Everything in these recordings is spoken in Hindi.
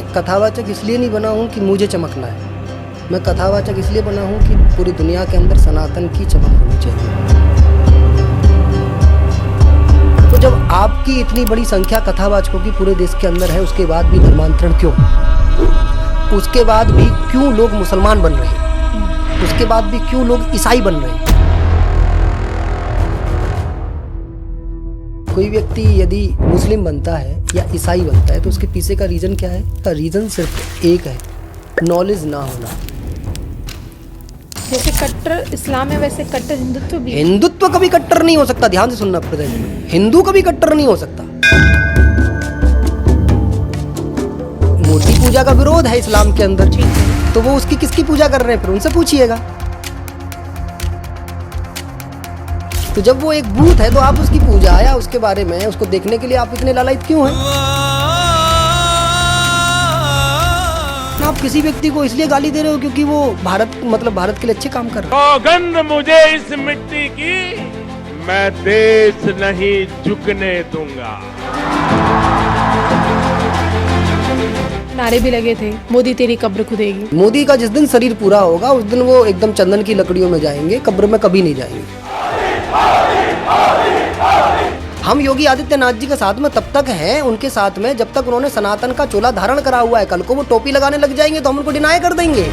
मैं कथावाचक इसलिए नहीं बना हूँ कि मुझे चमकना है, मैं कथावाचक इसलिए बना हूँ कि पूरी दुनिया के अंदर सनातन की चमक होनी चाहिए। तो जब आपकी इतनी बड़ी संख्या कथावाचकों की पूरे देश के अंदर है, उसके बाद भी धर्मांतरण क्यों? उसके बाद भी क्यों लोग मुसलमान बन रहे हैं? उसके बाद भी क्यों लोग ईसाई बन रहे हैं? कोई व्यक्ति यदि मुस्लिम बनता है या ईसाई बनता है तो उसके पीछे का रीजन क्या है? का रीजन सिर्फ एक है, नॉलेज ना होना। जैसे कट्टर इस्लाम है वैसे कट्टर हिंदुत्व भी। हिंदुत्व कभी कट्टर नहीं हो सकता, ध्यान से सुनना प्रेजेंट में। हिंदू कभी कट्टर नहीं हो सकता। मूर्ति पूजा का विरोध है इस्लाम के अंदर, तो वो उसकी किसकी पूजा कर रहे हैं फिर उनसे पूछिएगा। तो जब वो एक भूत है तो आप उसकी पूजा या उसके बारे में उसको देखने के लिए आप इतने लालायित क्यों हैं? आप किसी व्यक्ति को इसलिए गाली दे रहे हो क्योंकि वो भारत के लिए अच्छे काम कर रहा है। सौगंध मुझे इस मिट्टी की, मैं देश नहीं झुकने दूंगा। नारे भी लगे थे, मोदी तेरी कब्र खुदेगी। मोदी का जिस दिन शरीर पूरा होगा उस दिन वो एकदम चंदन की लकड़ियों में जाएंगे, कब्र में कभी नहीं जाएंगे। हम योगी आदित्यनाथ जी के साथ में तब तक हैं, उनके साथ में जब तक उन्होंने सनातन का चोला धारण करा हुआ है। कल को वो टोपी लगाने लग जाएंगे तो हम उनको डिनाई कर देंगे।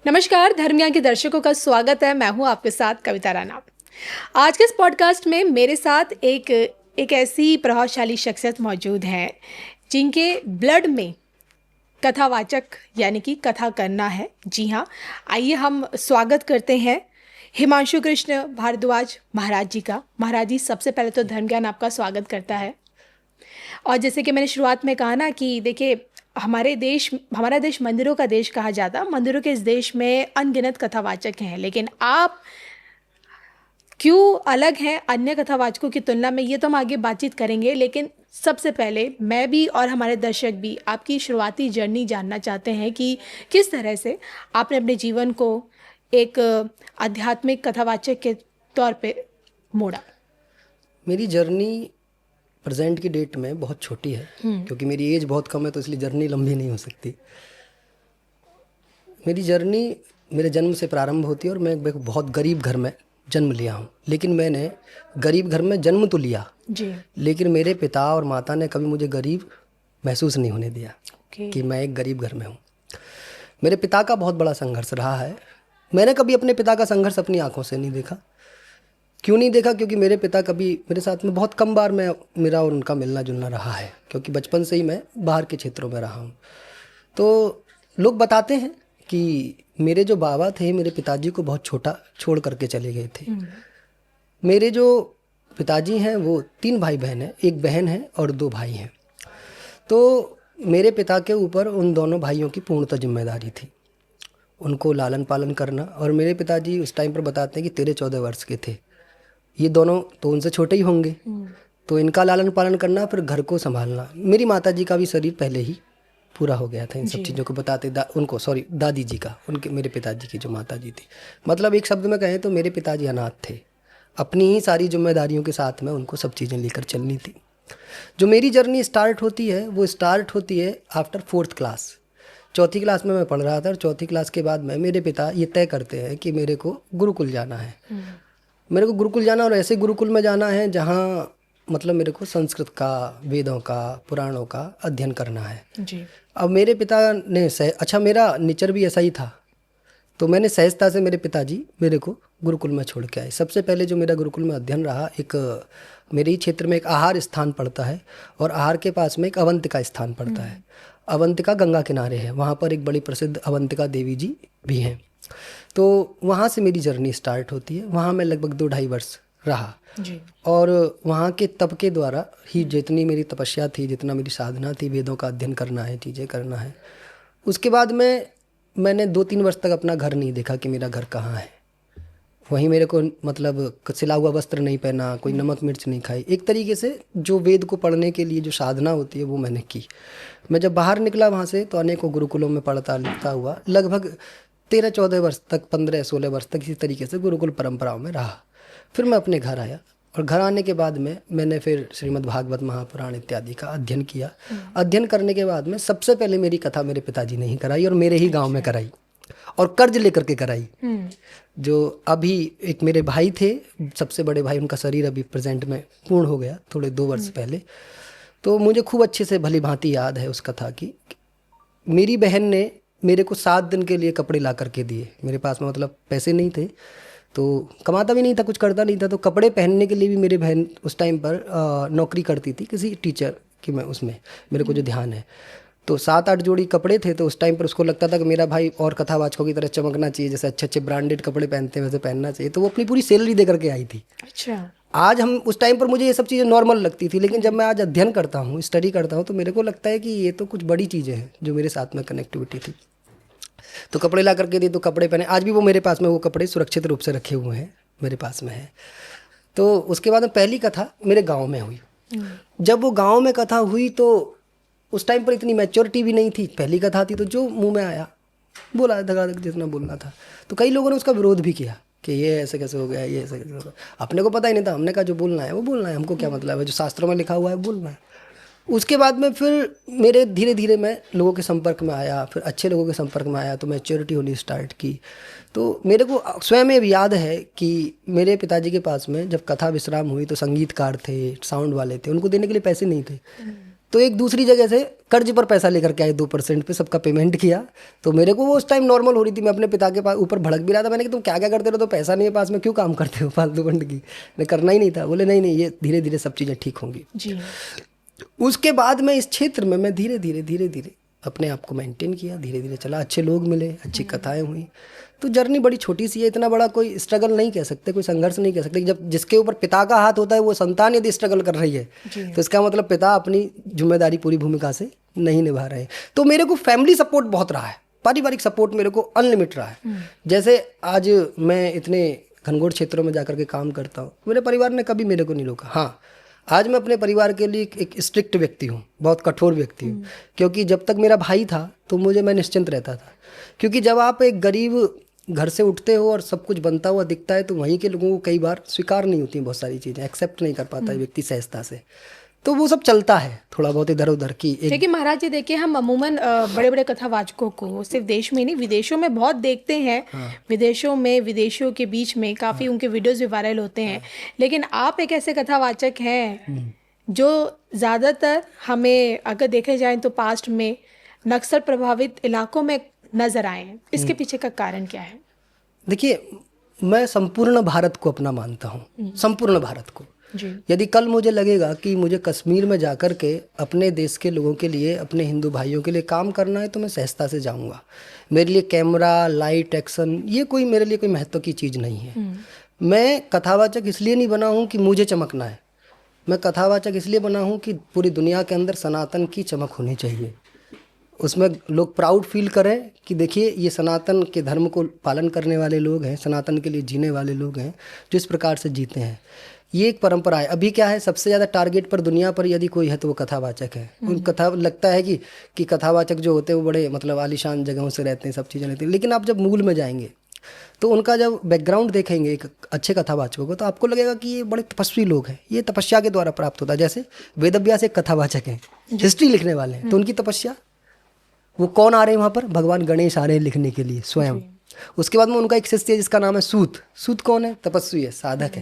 नमस्कार, धर्म ज्ञान के दर्शकों का स्वागत है। मैं हूं आपके साथ कविता राणा। आज के इस पॉडकास्ट में मेरे साथ एक ऐसी प्रभावशाली शख्सियत मौजूद है जिनके ब्लड में कथावाचक यानी कि कथा करना है। जी हाँ, आइए हम स्वागत करते हैं हिमांशु कृष्ण भारद्वाज महाराज जी का। महाराज जी, सबसे पहले तो धर्म ज्ञान आपका स्वागत करता है। और जैसे कि मैंने शुरुआत में कहा ना कि देखिए, हमारा देश मंदिरों का देश कहा जाता। मंदिरों के इस देश में अनगिनत कथावाचक हैं, लेकिन आप क्यों अलग हैं अन्य कथावाचकों की तुलना में, ये तो हम आगे बातचीत करेंगे। लेकिन सबसे पहले मैं भी और हमारे दर्शक भी आपकी शुरुआती जर्नी जानना चाहते हैं कि किस तरह से आपने अपने जीवन को एक आध्यात्मिक कथावाचक के तौर पे मोड़ा। मेरी जर्नी प्रेजेंट की डेट में बहुत छोटी है, क्योंकि मेरी एज बहुत कम है, तो इसलिए जर्नी लंबी नहीं हो सकती। मेरी जर्नी मेरे जन्म से प्रारंभ होती है और मैं एक बहुत गरीब घर में जन्म लिया हूँ। लेकिन मैंने गरीब घर में जन्म तो लिया जी, लेकिन मेरे पिता और माता ने कभी मुझे गरीब महसूस नहीं होने दिया कि मैं एक गरीब घर में हूँ। मेरे पिता का बहुत बड़ा संघर्ष रहा है। मैंने कभी अपने पिता का संघर्ष अपनी आंखों से नहीं देखा। क्यों नहीं देखा? क्योंकि मेरे पिता कभी मेरे साथ में बहुत कम बार मेरा और उनका मिलना जुलना रहा है, क्योंकि बचपन से ही मैं बाहर के क्षेत्रों में रहा हूँ। तो लोग बताते हैं कि मेरे जो बाबा थे मेरे पिताजी को बहुत छोटा छोड़ करके चले गए थे। मेरे जो पिताजी हैं वो 3 भाई बहन हैं, 1 बहन है और 2 भाई हैं। तो मेरे पिता के ऊपर उन दोनों भाइयों की पूर्णतः जिम्मेदारी थी, उनको लालन पालन करना। और मेरे पिताजी उस टाइम पर बताते हैं कि 13-14 वर्ष के थे। ये दोनों तो उनसे छोटे ही होंगे, तो इनका लालन पालन करना, फिर घर को संभालना। मेरी माता जी का भी शरीर पहले ही पूरा हो गया था इन सब चीज़ों को बताते। दादी जी का, उनके मेरे पिताजी की जो माता जी थी, मतलब एक शब्द में कहें तो मेरे पिताजी अनाथ थे। अपनी ही सारी जिम्मेदारियों के साथ में उनको सब चीज़ें लेकर चलनी थी। जो मेरी जर्नी स्टार्ट होती है वो स्टार्ट होती है आफ्टर 4th क्लास। 4थी क्लास में मैं पढ़ रहा था और 4थी क्लास के बाद में मेरे पिता ये तय करते हैं कि मेरे को गुरुकुल जाना है। मेरे को गुरुकुल जाना, और ऐसे गुरुकुल में जाना है जहाँ मतलब मेरे को संस्कृत का, वेदों का, पुराणों का अध्ययन करना है जी। अब मेरे पिता ने अच्छा, मेरा नेचर भी ऐसा ही था, तो मैंने सहजता से मेरे पिताजी मेरे को गुरुकुल में छोड़ के आए। सबसे पहले जो मेरा गुरुकुल में अध्ययन रहा, एक मेरे ही क्षेत्र में एक आहार स्थान पड़ता है और आहार के पास में एक अवंतिका स्थान पड़ता है। अवंतिका गंगा किनारे है, वहाँ पर एक बड़ी प्रसिद्ध अवंतिका देवी जी भी हैं। तो वहाँ से मेरी जर्नी स्टार्ट होती है। वहाँ मैं लगभग 2-2.5 वर्ष रहा जी। और वहाँ के तप के द्वारा ही जितनी मेरी तपस्या थी, जितना मेरी साधना थी, वेदों का अध्ययन करना है, चीज़ें करना है। उसके बाद मैंने 2-3 वर्ष तक अपना घर नहीं देखा कि मेरा घर कहाँ है। वहीं मेरे को मतलब सिला हुआ वस्त्र नहीं पहना, कोई नमक मिर्च नहीं खाई। एक तरीके से जो वेद को पढ़ने के लिए जो साधना होती है वो मैंने की। मैं जब बाहर निकला वहाँ से तो अनेकों गुरुकुलों में पढ़ता लिखता हुआ लगभग 13-14 वर्ष तक, 15-16 वर्ष तक इसी तरीके से गुरुकुल परंपराओं में रहा। फिर मैं अपने घर आया और घर आने के बाद में मैंने फिर श्रीमद् भागवत महापुराण इत्यादि का अध्ययन किया। अध्ययन करने के बाद में सबसे पहले मेरी कथा मेरे पिताजी ने ही कराई और मेरे ही गांव में कराई और कर्ज लेकर के कराई। जो अभी एक मेरे भाई थे, सबसे बड़े भाई, उनका शरीर अभी प्रेजेंट में पूर्ण हो गया थोड़े 2 वर्ष पहले। तो मुझे खूब अच्छे से भली भांति याद है उस कथा की। मेरी बहन ने मेरे को 7 दिन के लिए कपड़े ला करके दिए। मेरे पास में मतलब पैसे नहीं थे, तो कमाता भी नहीं था, कुछ करता नहीं था, तो कपड़े पहनने के लिए भी मेरी बहन उस टाइम पर नौकरी करती थी किसी टीचर की, मैं उसमें मेरे को जो ध्यान है। तो 7-8 जोड़ी कपड़े थे, तो उस टाइम पर उसको लगता था कि मेरा भाई और कथावाचकों की तरह चमकना चाहिए, जैसे अच्छे अच्छे ब्रांडेड कपड़े पहनते हैं वैसे पहनना चाहिए। तो वो अपनी पूरी सैलरी दे करके आई थी। अच्छा। आज हम, उस टाइम पर मुझे ये सब चीज़ें नॉर्मल लगती थी, लेकिन जब मैं आज अध्ययन करता हूँ, स्टडी करता हूँ, तो मेरे को लगता है कि ये तो कुछ बड़ी चीज़ें हैं जो मेरे साथ में कनेक्टिविटी थी। तो कपड़े ला करके दिए, तो कपड़े पहने। आज भी वो मेरे पास में वो कपड़े सुरक्षित रूप से रखे हुए हैं, मेरे पास में है। तो उसके बाद में पहली कथा मेरे गांव में हुई। जब वो गांव में कथा हुई तो उस टाइम पर इतनी मैच्योरिटी भी नहीं थी, पहली कथा थी, तो जो मुंह में आया बोला, धगाधक जितना बोलना था। तो कई लोगों ने उसका विरोध भी किया कि ये ऐसे कैसे हो गया, ये ऐसे कैसे हो गया। अपने को पता ही नहीं था, हमने कहा जो बोलना है वो बोलना है, हमको क्या मतलब है, जो शास्त्रों में लिखा हुआ है बोलना है। उसके बाद में फिर मेरे धीरे धीरे मैं लोगों के संपर्क में आया, फिर अच्छे लोगों के संपर्क में आया, तो मैच्योरिटी होनी स्टार्ट की। तो मेरे को स्वयं में भी याद है कि मेरे पिताजी के पास में जब कथा विश्राम हुई तो संगीतकार थे, साउंड वाले थे, उनको देने के लिए पैसे नहीं थे। तो एक दूसरी जगह से कर्ज पर पैसा लेकर के आए, 2% पे सबका पेमेंट किया। तो मेरे को वो उस टाइम नॉर्मल हो रही थी, मैं अपने पिता के पास ऊपर भड़क भी रहा था। मैंने कि तुम क्या क्या करते रहो, तो पैसा नहीं है पास में, क्यों काम करते हो फालतू फंड की। मैं करना ही नहीं था। बोले नहीं नहीं, ये धीरे धीरे सब चीज़ें ठीक होंगी जी। उसके बाद में इस क्षेत्र में मैं धीरे धीरे अपने आप को मेंटेन किया, धीरे धीरे चला, अच्छे लोग मिले, अच्छी कथाएं हुई। तो जर्नी बड़ी छोटी सी है, इतना बड़ा कोई स्ट्रगल नहीं कह सकते, कोई संघर्ष नहीं कह सकते। जब जिसके ऊपर पिता का हाथ होता है, वो संतान यदि स्ट्रगल कर रही है तो इसका मतलब पिता अपनी जिम्मेदारी पूरी भूमिका से नहीं निभा रहे। तो मेरे को फैमिली सपोर्ट बहुत रहा है, पारिवारिक सपोर्ट मेरे को अनलिमिटेड रहा है। जैसे आज मैं इतने घनघोर क्षेत्रों में जाकर के काम करता हूँ, मेरे परिवार ने कभी मेरे को नहीं रोका। हाँ, आज मैं अपने परिवार के लिए एक स्ट्रिक्ट व्यक्ति हूँ, बहुत कठोर व्यक्ति हूँ, क्योंकि जब तक मेरा भाई था तो मैं निश्चिंत रहता था। क्योंकि जब आप एक गरीब घर से उठते हो और सब कुछ बनता हुआ दिखता है, तो वहीं के लोगों को कई बार स्वीकार नहीं होती, बहुत सारी चीज़ें एक्सेप्ट नहीं कर पाता है व्यक्ति सहजता से। तो वो सब चलता है थोड़ा बहुत इधर उधर की। लेकिन महाराज जी देखिए, हम अमूमन बड़े बड़े कथावाचकों को सिर्फ देश में नहीं, विदेशों में बहुत देखते हैं। विदेशों में, विदेशियों के बीच में काफ़ी उनके वीडियोस भी वायरल होते हैं। लेकिन आप एक ऐसे कथावाचक हैं जो ज़्यादातर हमें अगर देखे जाए तो पास्ट में नक्सल प्रभावित इलाकों में नजर आए हैं। इसके पीछे का कारण क्या है? देखिए, मैं संपूर्ण भारत को अपना मानता हूँ, संपूर्ण भारत को। यदि कल मुझे लगेगा कि मुझे कश्मीर में जाकर के अपने देश के लोगों के लिए, अपने हिंदू भाइयों के लिए काम करना है, तो मैं सहजता से जाऊंगा। मेरे लिए कैमरा, लाइट, एक्शन, ये कोई मेरे लिए कोई महत्व की चीज़ नहीं है। मैं कथावाचक इसलिए नहीं बना हूँ कि मुझे चमकना है, मैं कथावाचक इसलिए बना हूँ कि पूरी दुनिया के अंदर सनातन की चमक होनी चाहिए, उसमें लोग प्राउड फील करें कि देखिए ये सनातन के धर्म को पालन करने वाले लोग हैं, सनातन के लिए जीने वाले लोग हैं, जो इस प्रकार से जीते हैं। ये एक परंपरा है। अभी क्या है, सबसे ज़्यादा टारगेट पर दुनिया पर यदि कोई है तो वो कथावाचक है। उन कथा लगता है कि कथावाचक जो होते हैं वो बड़े मतलब आलीशान जगहों से रहते हैं, सब चीज़ें रहती हैं। लेकिन आप जब मूल में जाएंगे तो उनका जब बैकग्राउंड देखेंगे एक अच्छे कथावाचकों को, तो आपको लगेगा कि ये बड़े तपस्वी लोग हैं, ये तपस्या के द्वारा प्राप्त होता है। जैसे वेदव्यास एक कथावाचक हैं, हिस्ट्री लिखने वाले हैं, तो उनकी तपस्या, वो कौन आ रहे हैं वहाँ पर? भगवान गणेश आ रहे हैं लिखने के लिए स्वयं। उसके बाद में उनका एक शिष्य है जिसका नाम है सूत। सूत कौन है? तपस्वी है, साधक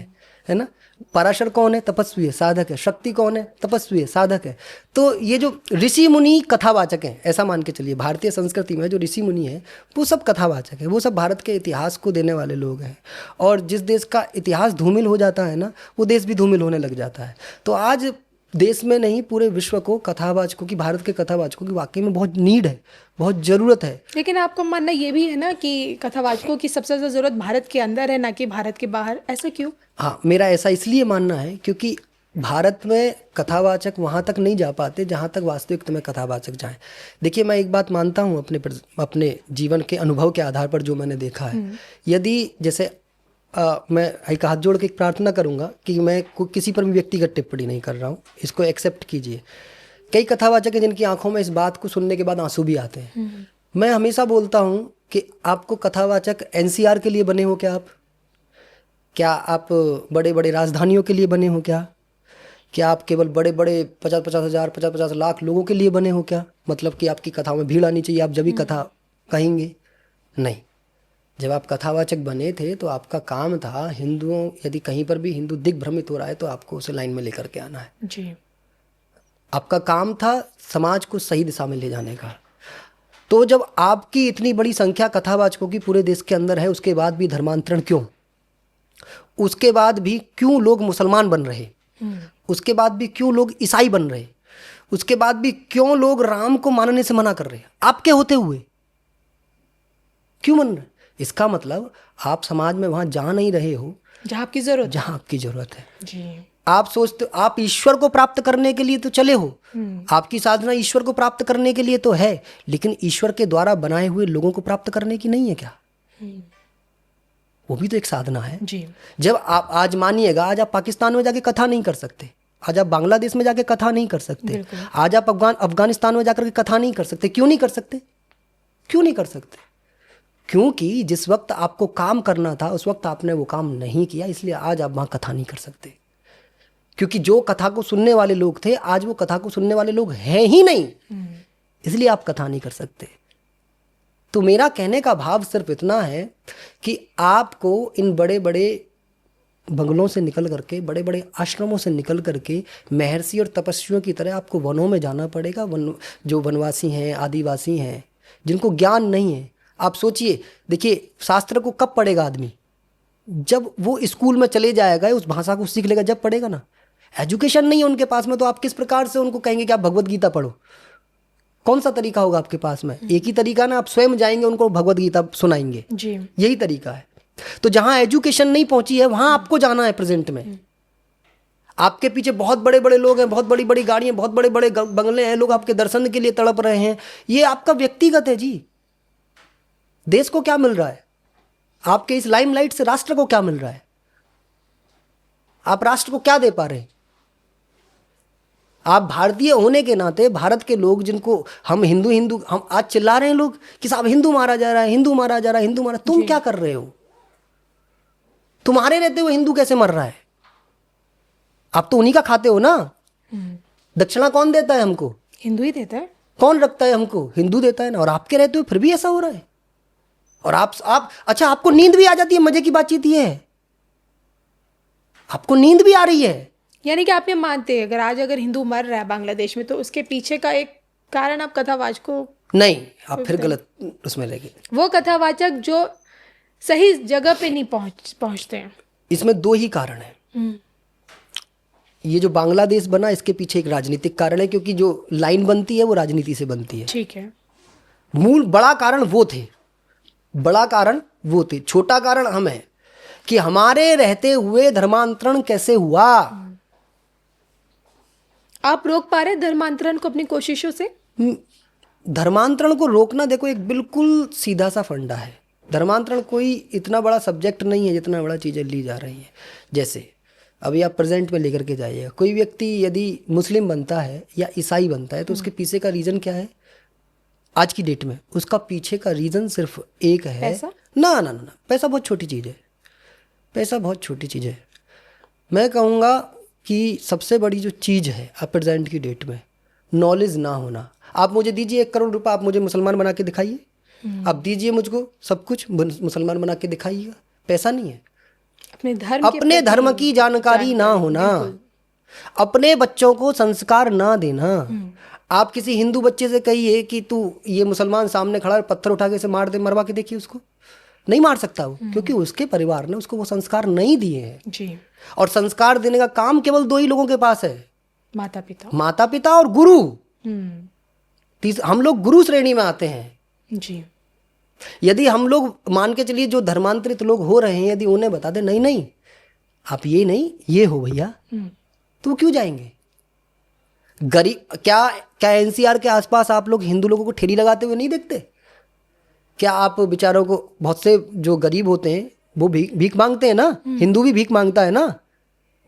है ना। पराशर कौन है? तपस्वी है, साधक है। शक्ति कौन है? तपस्वी है, साधक है। तो ये जो ऋषि मुनि कथावाचक हैं, ऐसा मान के चलिए, भारतीय संस्कृति में जो ऋषि मुनि हैं वो सब कथावाचक है, वो सब भारत के इतिहास को देने वाले लोग हैं। और जिस देश का इतिहास धूमिल हो जाता है ना, वो देश भी धूमिल होने लग जाता है। तो आज देश में नहीं, पूरे विश्व को कथावाचकों की, भारत के कथावाचकों की वाकई में बहुत नीड है, बहुत ज़रूरत है। लेकिन आपका मानना ये भी है ना कि कथावाचकों की सबसे ज़्यादा ज़रूरत भारत के अंदर है, ना कि भारत के बाहर, ऐसा क्यों? हाँ, मेरा ऐसा इसलिए मानना है क्योंकि भारत में कथावाचक वहाँ तक नहीं जा पाते जहाँ तक वास्तविक में कथावाचक जाएं। देखिए, मैं एक बात मानता हूँ अपने जीवन के अनुभव के आधार पर जो मैंने देखा है। यदि जैसे मैं एक हाथ जोड़ के एक प्रार्थना करूंगा कि मैं किसी पर भी व्यक्तिगत टिप्पणी नहीं कर रहा हूँ, इसको एक्सेप्ट कीजिए। कई कथावाचक हैं जिनकी आंखों में इस बात को सुनने के बाद आंसू भी आते हैं। मैं हमेशा बोलता हूँ कि आपको कथावाचक एनसीआर के लिए बने हो क्या आप बड़े बड़े राजधानियों के लिए बने हो क्या आप केवल बड़े बड़े 50,000 50 लाख लोगों के लिए बने हो क्या? मतलब कि आपकी कथाओं में भीड़ आनी चाहिए, आप जब भी कथा कहेंगे? नहीं। जब आप कथावाचक बने थे तो आपका काम था हिंदुओं, यदि कहीं पर भी हिंदू दिग्भ्रमित हो रहा है तो आपको उसे लाइन में लेकर के आना है जी। आपका काम था समाज को सही दिशा में ले जाने का। तो जब आपकी इतनी बड़ी संख्या कथावाचकों की पूरे देश के अंदर है, उसके बाद भी धर्मांतरण क्यों? उसके बाद भी क्यों लोग मुसलमान बन रहे? उसके बाद भी क्यों लोग ईसाई बन रहे? उसके बाद भी क्यों लोग राम को मानने से मना कर रहे? आपके होते हुए क्यों बन रहे? इसका मतलब आप समाज में वहां जा नहीं रहे हो जहां आपकी जरूरत है जी। आप सोचते आप ईश्वर को प्राप्त करने के लिए तो चले हो, आपकी साधना ईश्वर को प्राप्त करने के लिए तो है, लेकिन ईश्वर के द्वारा बनाए हुए लोगों को प्राप्त करने की नहीं है क्या? वो भी तो एक साधना है जी। जब आप आज मानिएगा, आज आप पाकिस्तान में जाके कथा नहीं कर सकते, आज आप बांग्लादेश में जाके कथा नहीं कर सकते, आज आप अफगानिस्तान में जाकर के कथा नहीं कर सकते। क्यों नहीं कर सकते? क्यों नहीं कर सकते? क्योंकि जिस वक्त आपको काम करना था उस वक्त आपने वो काम नहीं किया, इसलिए आज आप वहाँ कथा नहीं कर सकते। क्योंकि जो कथा को सुनने वाले लोग थे आज वो कथा को सुनने वाले लोग हैं ही नहीं, इसलिए आप कथा नहीं कर सकते। तो मेरा कहने का भाव सिर्फ इतना है कि आपको इन बड़े बड़े बंगलों से निकल करके, बड़े बड़े आश्रमों से निकल करके महर्षि और तपस्वियों की तरह आपको वनों में जाना पड़ेगा। जो वनवासी हैं, आदिवासी हैं, जिनको ज्ञान नहीं है। आप सोचिए, देखिए शास्त्र को कब पढ़ेगा आदमी? जब वो स्कूल में चले जाएगा, उस भाषा को सीख लेगा, जब पढ़ेगा ना। एजुकेशन नहीं है उनके पास में, तो आप किस प्रकार से उनको कहेंगे कि आप भगवत गीता पढ़ो? कौन सा तरीका होगा आपके पास में? एक ही तरीका ना, आप स्वयं जाएंगे उनको भगवत गीता सुनाएंगे जी। यही तरीका है। तो जहां एजुकेशन नहीं पहुंची है वहां आपको जाना है। प्रेजेंट में आपके पीछे बहुत बड़े बड़े लोग हैं, बहुत बड़ी बड़ी गाड़ियां, बहुत बड़े बड़े बंगले हैं, लोग आपके दर्शन के लिए तड़प रहे हैं। ये आपका व्यक्तिगत है जी। देश को क्या मिल रहा है? आपके इस लाइमलाइट से राष्ट्र को क्या मिल रहा है? आप राष्ट्र को क्या दे पा रहे हैं? आप भारतीय होने के नाते, भारत के लोग जिनको हम हिंदू हम आज चिल्ला रहे हैं लोग कि साहब हिंदू मारा जा रहा है, हिंदू मारा जा रहा है, हिंदू मारा। तुम क्या कर रहे हो? तुम्हारे रहते हुए हिंदू कैसे मर रहा है? आप तो उन्हीं का खाते हो ना। दक्षिणा कौन देता है हमको? हिंदू ही देता है। कौन रखता है हमको? हिंदू देता है ना। और आपके रहते हुए फिर भी ऐसा हो रहा है। और आप अच्छा, आपको नींद भी आ जाती है। मजे की बातचीत ये है, आपको नींद भी आ रही है। यानी कि आप ये मानते हैं अगर हिंदू मर रहा है बांग्लादेश में, तो उसके पीछे का एक कारण आप कथावाचक को नहीं, आप फिर गलत उसमें लगे। वो कथावाचक जो सही जगह पे नहीं पहुंचते हैं। इसमें दो ही कारण है। ये जो बांग्लादेश बना, इसके पीछे एक राजनीतिक कारण है, क्योंकि जो लाइन बनती है वो राजनीति से बनती है। ठीक है। मूल बड़ा कारण वो थे, छोटा कारण हम है कि हमारे रहते हुए धर्मांतरण कैसे हुआ। आप रोक पा रहे धर्मांतरण को अपनी कोशिशों से? धर्मांतरण को रोकना, देखो, एक बिल्कुल सीधा सा फंडा है। धर्मांतरण कोई इतना बड़ा सब्जेक्ट नहीं है जितना बड़ा चीज़ें ली जा रही हैं। जैसे अभी आप प्रेजेंट में लेकर के जाइएगा, कोई व्यक्ति यदि मुस्लिम बनता है या ईसाई बनता है तो उसके पीछे का रीज़न क्या है? आज की डेट में उसका पीछे का रीज़न सिर्फ एक है। पैसा? ना, पैसा बहुत छोटी चीज़ है। पैसा बहुत छोटी चीज़ है। मैं कहूँगा कि सबसे बड़ी जो चीज़ है अब प्रेजेंट की डेट में, नॉलेज ना होना। आप मुझे दीजिए 1 करोड़ रुपये, आप मुझे मुसलमान बना के दिखाइए। आप दीजिए मुझको सब कुछ, मुसलमान बना के दिखाइएगा। पैसा नहीं है। अपने धर्म की जानकारी ना होना, अपने बच्चों को संस्कार ना देना। आप किसी हिंदू बच्चे से कहिए कि तू ये मुसलमान सामने खड़ा है, पत्थर उठा के से मार दे, मरवा के देखिए, उसको नहीं मार सकता वो, क्योंकि उसके परिवार ने उसको वो संस्कार नहीं दिए हैं जी। और संस्कार देने का काम केवल 2 ही लोगों के पास है, माता पिता और गुरु। हम लोग गुरु श्रेणी में आते हैं जी। यदि हम लोग मान के चलिए, जो धर्मांतरित लोग हो रहे हैं, यदि उन्हें बता दे नहीं आप ये नहीं ये हो भैया, तो क्यों जाएंगे? गरीब क्या एनसीआर के आसपास आप लोग हिंदू लोगों को ठेली लगाते हुए नहीं देखते? क्या आप बेचारों को, बहुत से जो गरीब होते हैं वो भीख मांगते हैं ना, हिंदू भी भीख मांगता है ना,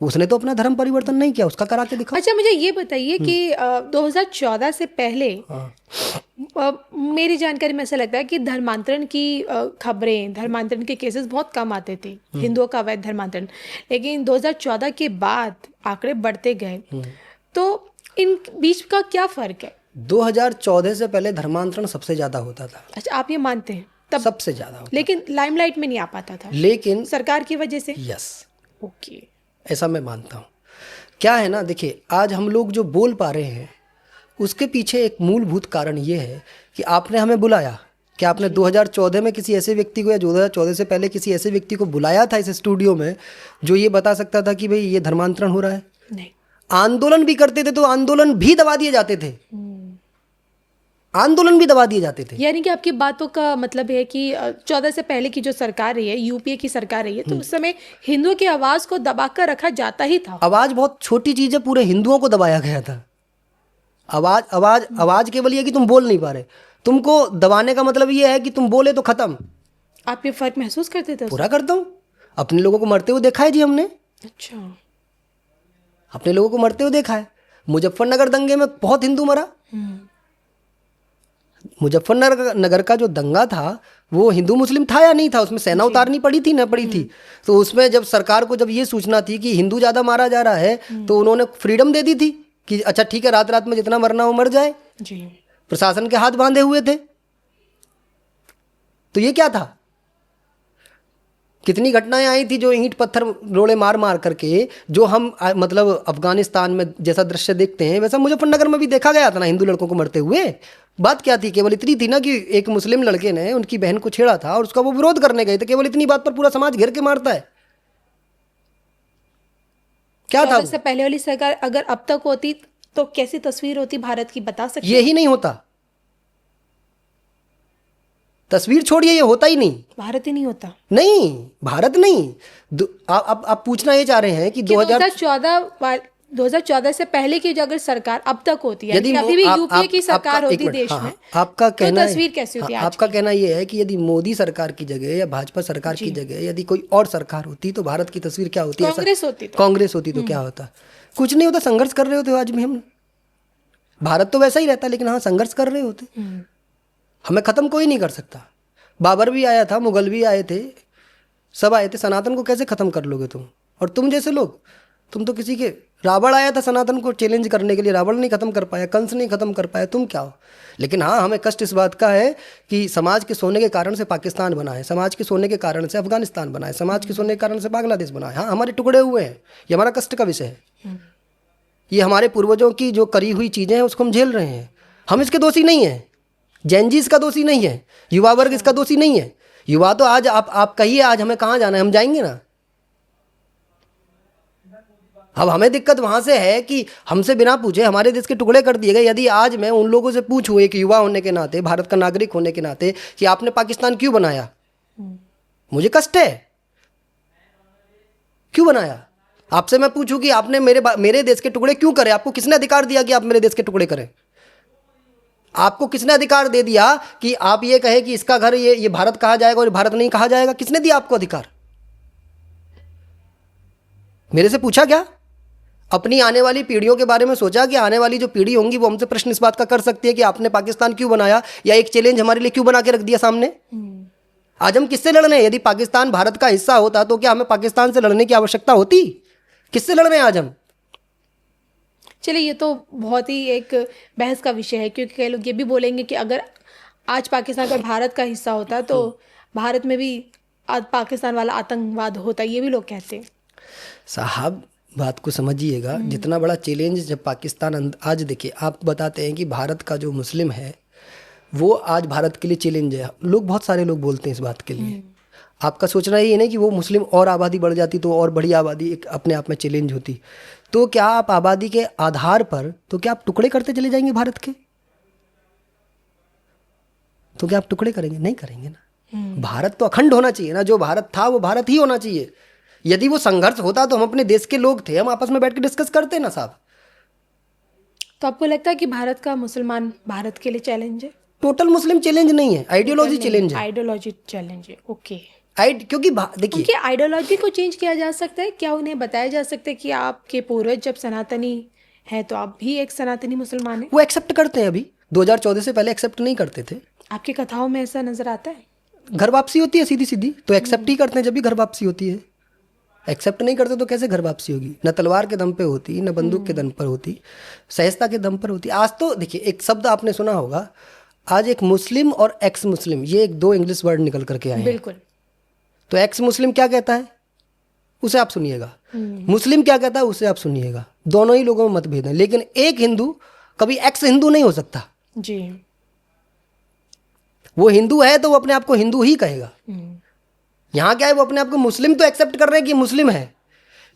उसने तो अपना धर्म परिवर्तन नहीं किया, उसका करा के दिखा। अच्छा, मुझे ये बताइए कि 2014 से पहले मेरी जानकारी में ऐसा लगता है कि धर्मांतरण की खबरें, धर्मांतरण के केसेस बहुत कम आते थे, हिंदुओं का अवैध धर्मांतरण। लेकिन 2014 के बाद आंकड़े बढ़ते गए, तो इन बीच का क्या फर्क है? 2014 से पहले धर्मांतरण सबसे ज्यादा होता था। अच्छा, आप ये मानते हैं? तब सबसे ज्यादा होता, लेकिन लाइमलाइट में नहीं आ पाता था, लेकिन सरकार की वजह से। यस, ओके, ऐसा मैं मानता हूँ। क्या है ना, देखिए आज हम लोग जो बोल पा रहे हैं उसके पीछे एक मूलभूत कारण ये है कि आपने हमें बुलाया। क्या आपने 2014 में किसी ऐसे व्यक्ति को या 2014 से पहले किसी ऐसे व्यक्ति को बुलाया था इस स्टूडियो में जो ये बता सकता था कि भाई ये धर्मांतरण हो रहा है? नहीं। आंदोलन भी करते थे तो आंदोलन भी दबा दिए जाते थे, आंदोलन भी दबा दिए जाते थे। यानी कि आपकी बातों का मतलब है कि 14 से पहले की जो सरकार रही है, यूपीए की सरकार रही है, तो उस समय हिंदुओं की आवाज को दबाकर रखा जाता ही था। आवाज बहुत छोटी चीज है, पूरे हिंदुओं को दबाया गया था। आवाज आवाज आवाज केवल ये कि तुम बोल नहीं पा रहे, तुमको दबाने का मतलब ये है कि तुम बोले तो खत्म। आप ये फर्क महसूस करते थे? पूरा करता हूँ, अपने लोगों को मरते हुए देखा है जी हमने। अच्छा, अपने लोगों को मरते हुए देखा है। मुजफ्फरनगर दंगे में बहुत हिंदू मरा। मुजफ्फरनगर का जो दंगा था वो हिंदू मुस्लिम था या नहीं था, उसमें सेना उतारनी पड़ी थी ना पड़ी थी। तो उसमें जब सरकार को जब ये सूचना थी कि हिंदू ज़्यादा मारा जा रहा है तो उन्होंने फ्रीडम दे दी थी कि अच्छा ठीक है, रात रात में जितना मरना हो मर जाए। जी। प्रशासन के हाथ बांधे हुए थे। तो ये क्या था? कितनी घटनाएं आई थी जो ईंट पत्थर रोड़े मार मार करके, जो हम मतलब अफगानिस्तान में जैसा दृश्य देखते हैं वैसा मुजफ्फरनगर में भी देखा गया था ना, हिंदू लड़कों को मरते हुए। बात क्या थी? केवल इतनी थी ना कि एक मुस्लिम लड़के ने उनकी बहन को छेड़ा था और उसका वो विरोध करने गए थे। केवल इतनी बात पर पूरा समाज घेर के मारता है। क्या था? इससे पहले वाली सरकार अगर अब तक होती तो कैसी तस्वीर होती भारत की, बता सकते? यही नहीं होता। तस्वीर छोड़िए, ये होता ही नहीं। भारत ही नहीं होता। नहीं, भारत नहीं। आप पूछना ये चाह रहे हैं कि 2014 से पहले की जो अगर सरकार अब तक होती है, यदि अभी भी यूपीए की सरकार होती देश में, आपका कहना तो तस्वीर कैसी होती? आपका कहना ये है कि यदि मोदी सरकार की जगह या भाजपा सरकार की जगह यदि कोई और सरकार होती तो भारत की तस्वीर क्या होती? कांग्रेस होती तो क्या होता? कुछ नहीं होता। संघर्ष कर रहे होते आज भी हम। भारत तो वैसा ही रहता, लेकिन हाँ संघर्ष कर रहे होते। हमें खत्म कोई नहीं कर सकता। बाबर भी आया था, मुगल भी आए थे, सब आए थे। सनातन को कैसे खत्म कर लोगे तुम? और तुम जैसे लोग, तुम तो किसी के, रावण आया था सनातन को चैलेंज करने के लिए, रावण नहीं खत्म कर पाया, कंस नहीं खत्म कर पाया, तुम क्या हो? लेकिन हाँ, हमें कष्ट इस बात का है कि समाज के सोने के कारण से पाकिस्तान बना है, समाज के सोने के कारण से अफगानिस्तान बना है, समाज के सोने के कारण से बांग्लादेश बना है। हाँ, हमारे टुकड़े हुए हैं, ये हमारा कष्ट का विषय है। ये हमारे पूर्वजों की जो करी हुई चीज़ें हैं उसको हम झेल रहे हैं। हम इसके दोषी नहीं हैं। जैन जी इसका दोषी नहीं है, युवा वर्ग इसका दोषी नहीं है। युवा तो आज आप कहिए आज हमें कहाँ जाना है, हम जाएंगे ना। अब हमें दिक्कत वहां से है कि हमसे बिना पूछे हमारे देश के टुकड़े कर दिए गए। यदि आज मैं उन लोगों से पूछूं एक युवा होने के नाते, भारत का नागरिक होने के नाते, कि आपने पाकिस्तान क्यों बनाया, मुझे कष्ट है। क्यों बनाया? आपसे मैं पूछूं कि आपने मेरे देश के टुकड़े क्यों करे, आपको किसने अधिकार दिया कि आप मेरे देश के टुकड़े करें? आपको किसने अधिकार दे दिया कि आप ये कहे कि इसका घर ये भारत कहा जाएगा और भारत नहीं कहा जाएगा? किसने दिया आपको अधिकार? मेरे से पूछा क्या? अपनी आने वाली पीढ़ियों के बारे में सोचा कि आने वाली जो पीढ़ी होंगी वो हमसे प्रश्न इस बात का कर सकती है कि आपने पाकिस्तान क्यों बनाया, या एक चैलेंज हमारे लिए क्यों बना के रख दिया सामने? आज हम किससे लड़ रहे हैं? यदि पाकिस्तान भारत का हिस्सा होता तो क्या हमें पाकिस्तान से लड़ने की आवश्यकता होती? किससे लड़ रहे हैं आज हम? चलिए, ये तो बहुत ही एक बहस का विषय है, क्योंकि कई लोग ये भी बोलेंगे कि अगर आज पाकिस्तान अगर भारत का हिस्सा होता तो भारत में भी आज पाकिस्तान वाला आतंकवाद होता, ये भी लोग कहते हैं। साहब बात को समझिएगा, जितना बड़ा चैलेंज जब पाकिस्तान, आज देखिए आप बताते हैं कि भारत का जो मुस्लिम है वो आज भारत के लिए चैलेंज है। लोग, बहुत सारे लोग बोलते हैं इस बात के लिए। आपका सोचना ये नहीं कि वो मुस्लिम और आबादी बढ़ जाती तो और बड़ी आबादी एक अपने आप में चैलेंज होती। तो क्या आप आबादी के आधार पर, तो क्या आप टुकड़े करते चले जाएंगे भारत के? तो क्या आप टुकड़े करेंगे? नहीं करेंगे ना। भारत तो अखंड होना चाहिए ना। जो भारत था वो भारत ही होना चाहिए। यदि वो संघर्ष होता तो हम अपने देश के लोग थे, हम आपस में बैठ के डिस्कस करते ना साहब। तो आपको लगता है कि भारत का मुसलमान भारत के लिए चैलेंज है? टोटल मुस्लिम चैलेंज नहीं है, आइडियोलॉजी चैलेंज है। आइडियोलॉजी चैलेंज है, ओके। क्योंकि देखिए, उनकी आइडियोलॉजी को चेंज किया जा सकता है क्या? उन्हें बताया जा सकता है कि आपके पूर्वज जब सनातनी है तो आप भी एक सनातनी मुसलमान हैं? वो एक्सेप्ट करते हैं। अभी 2014 से पहले एक्सेप्ट नहीं करते थे। आपकी कथाओं में ऐसा नजर आता है? घर वापसी होती है सीधी सीधी, तो एक्सेप्ट ही करते हैं जब भी घर वापसी होती है। एक्सेप्ट नहीं करते तो कैसे घर वापसी होगी? न तलवार के दम पे होती, न बंदूक के दम पर होती, सहजता के दम पर होती। आज तो देखिए, एक शब्द आपने सुना होगा, आज एक मुस्लिम और एक्स मुस्लिम, ये एक दो इंग्लिश वर्ड निकल करके आए हैं। बिल्कुल। तो एक्स मुस्लिम क्या कहता है उसे आप सुनिएगा, मुस्लिम क्या कहता है उसे आप सुनिएगा। दोनों ही लोगों में मतभेद है, लेकिन एक हिंदू कभी एक्स हिंदू नहीं हो सकता। जी। वो हिंदू है तो वो अपने आप को हिंदू ही कहेगा। यहाँ क्या है, वो अपने आप को मुस्लिम तो एक्सेप्ट कर रहे हैं कि मुस्लिम है,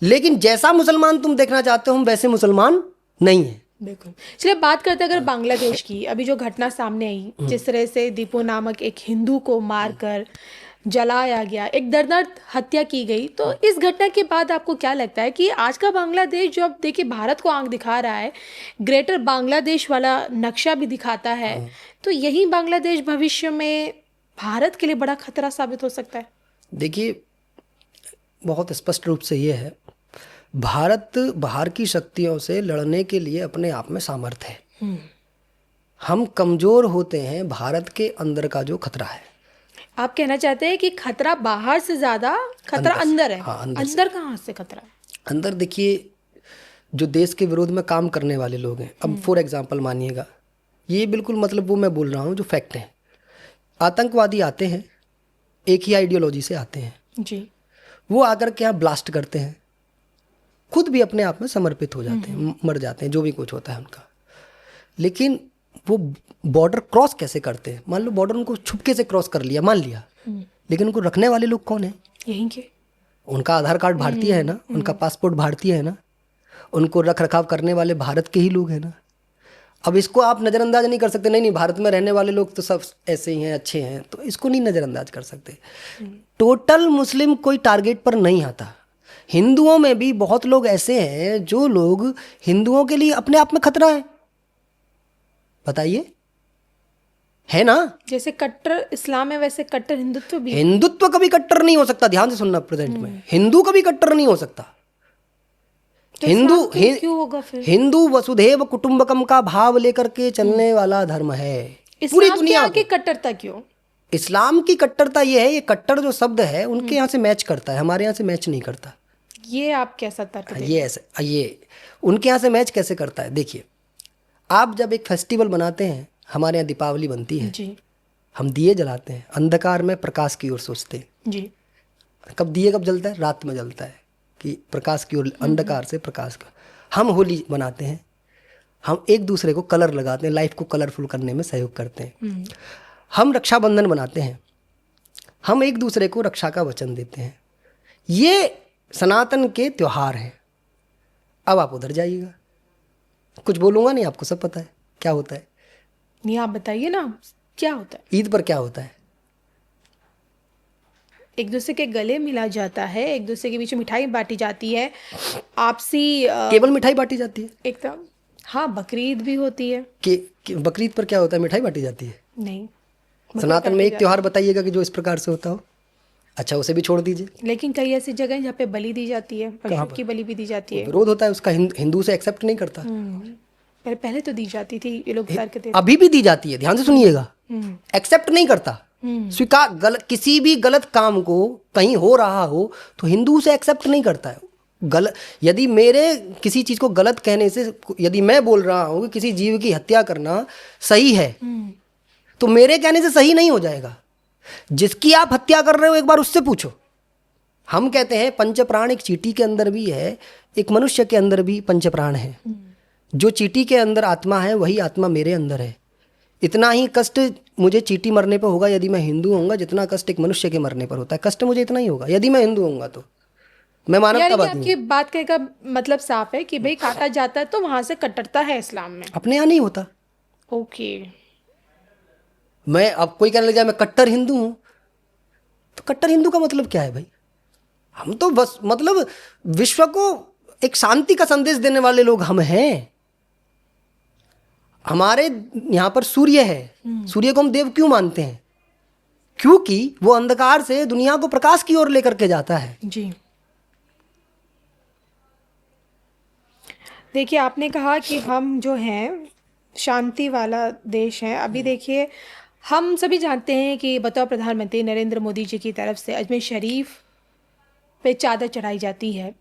लेकिन जैसा मुसलमान तुम देखना चाहते हो हम वैसे मुसलमान नहीं है। बिल्कुल। चलिए बात करते हैं अगर बांग्लादेश की। अभी जो घटना सामने आई, जिस तरह से दीपू नामक एक हिंदू को मारकर जलाया गया, एक दर्दनाक हत्या की गई, तो इस घटना के बाद आपको क्या लगता है कि आज का बांग्लादेश जो अब देखिए भारत को आंख दिखा रहा है, ग्रेटर बांग्लादेश वाला नक्शा भी दिखाता है, तो यही बांग्लादेश भविष्य में भारत के लिए बड़ा खतरा साबित हो सकता है? देखिए, बहुत स्पष्ट रूप से ये है, भारत बाहर की शक्तियों से लड़ने के लिए अपने आप में सामर्थ्य है। हम कमज़ोर होते हैं भारत के अंदर का जो खतरा है। आप कहना चाहते हैं कि खतरा बाहर से ज़्यादा खतरा अंदर है? हाँ, अंदर कहाँ से खतरा? अंदर देखिए, जो देश के विरोध में काम करने वाले लोग हैं, अब फॉर एग्जांपल मानिएगा, ये बिल्कुल मतलब वो मैं बोल रहा हूँ जो फैक्ट है। आतंकवादी आते हैं, एक ही आइडियोलॉजी से आते हैं जी। वो आकर के यहाँ ब्लास्ट करते हैं, खुद भी अपने आप में समर्पित हो जाते हैं, मर जाते हैं, जो भी कुछ होता है उनका। लेकिन वो बॉर्डर क्रॉस कैसे करते हैं? मान लो बॉर्डर उनको छुपके से क्रॉस कर लिया, मान लिया, लेकिन उनको रखने वाले लोग कौन है? यहीं के। उनका आधार कार्ड भारतीय है ना, उनका पासपोर्ट भारतीय है ना, उनको रख रखाव करने वाले भारत के ही लोग हैं ना। अब इसको आप नज़रअंदाज नहीं कर सकते, नहीं भारत में रहने वाले लोग तो सब ऐसे ही हैं, अच्छे हैं, तो इसको नहीं नज़रअंदाज कर सकते। टोटल मुस्लिम कोई टारगेट पर नहीं आता। हिंदुओं में भी बहुत लोग ऐसे हैं जो लोग हिंदुओं के लिए अपने आप में खतरा है। बताइए, है ना? जैसे कट्टर इस्लाम है वैसे कट्टर हिंदुत्व भी। हिंदुत्व कभी कट्टर नहीं हो सकता, ध्यान से सुनना। प्रेजेंट में हिंदू कभी कट्टर नहीं हो सकता। तो हिंदू क्यों होगा फिर? हिंदू वसुधैव कुटुंबकम का भाव लेकर के चलने वाला धर्म है। पूरी दुनिया की कट्टरता क्यों? इस्लाम की कट्टरता ये है, ये कट्टर जो शब्द है उनके यहाँ से मैच करता है, हमारे यहाँ से मैच नहीं करता। ये आप कैसा तर्क? ये ऐसे, ये उनके यहाँ से मैच कैसे करता है? देखिए, आप जब एक फेस्टिवल बनाते हैं, हमारे यहाँ दीपावली बनती है जी, हम दिए जलाते हैं, अंधकार में प्रकाश की ओर सोचते हैं जी। कब दिए कब जलता है? रात में जलता है, कि प्रकाश की ओर, अंधकार से प्रकाश का। हम होली बनाते हैं, हम एक दूसरे को कलर लगाते हैं, लाइफ को कलरफुल करने में सहयोग करते हैं। हम रक्षाबंधन बनाते हैं, हम एक दूसरे को रक्षा का वचन देते हैं। ये सनातन के त्योहार हैं। अब आप उधर जाइएगा, कुछ बोलूँगा नहीं, आपको सब पता है क्या होता है। नहीं, आप बताइए ना क्या होता है? ईद पर क्या होता है? एक दूसरे के गले मिला जाता है, एक दूसरे के बीच में मिठाई बांटी जाती है, आपसी केवल मिठाई बांटी जाती है? एकदम। हाँ, बकरीद भी होती है। कि बकरीद पर क्या होता है? मिठाई बांटी जाती है? नहीं। सनातन में एक त्योहार बताइएगा कि जो इस प्रकार से होता हो। अच्छा, उसे भी छोड़ दीजिए। लेकिन कई ऐसी जगह जहाँ पे बलि दी जाती है, पशु की बलि भी दी जाती है। विरोध होता है उसका, हिंदू से एक्सेप्ट नहीं करता। पहले तो दी जाती थी, ये लोग करके थे। अभी भी दी जाती है, ध्यान से सुनिएगा। एक्सेप्ट नहीं करता, स्वीकार। किसी भी गलत काम को कहीं हो रहा हो तो हिंदू से एक्सेप्ट नहीं करता है। गलत, यदि मेरे किसी चीज को गलत कहने से, यदि मैं बोल रहा हूँ कि किसी जीव की हत्या करना सही है, तो मेरे कहने से सही नहीं हो जाएगा। जिसकी आप हत्या कर रहे हो एक बार उससे पूछो। हम कहते हैं पंच प्राण एक चींटी के अंदर भी है, एक मनुष्य के अंदर भी पंच प्राण है। जो चींटी के अंदर आत्मा है वही आत्मा मेरे अंदर है। इतना ही कष्ट मुझे चींटी मरने पर होगा यदि मैं हिंदू होऊंगा, जितना कष्ट एक मनुष्य के मरने पर होता है। कष्ट मुझे इतना ही होगा यदि मैं हिंदू होऊंगा। तो मैं मानवतावादी हूं। आपकी बात कहने का मतलब साफ है कि भाई काटा जाता है तो वहां से कट्टरता है इस्लाम में। अपने यहाँ नहीं होता। ओके। मैं, अब कोई कहने लग जाए मैं कट्टर हिंदू हूं, तो कट्टर हिंदू का मतलब क्या है भाई? हम तो बस मतलब विश्व को एक शांति का संदेश देने वाले लोग हम हैं। हमारे यहाँ पर सूर्य है, सूर्य को हम देव क्यों मानते हैं? क्योंकि वो अंधकार से दुनिया को प्रकाश की ओर लेकर के जाता है। जी, देखिए आपने कहा कि हम जो हैं शांति वाला देश हैं। अभी देखिए हम सभी जानते हैं कि बतौर प्रधानमंत्री नरेंद्र मोदी जी की तरफ से अजमेर शरीफ पे चादर चढ़ाई जाती है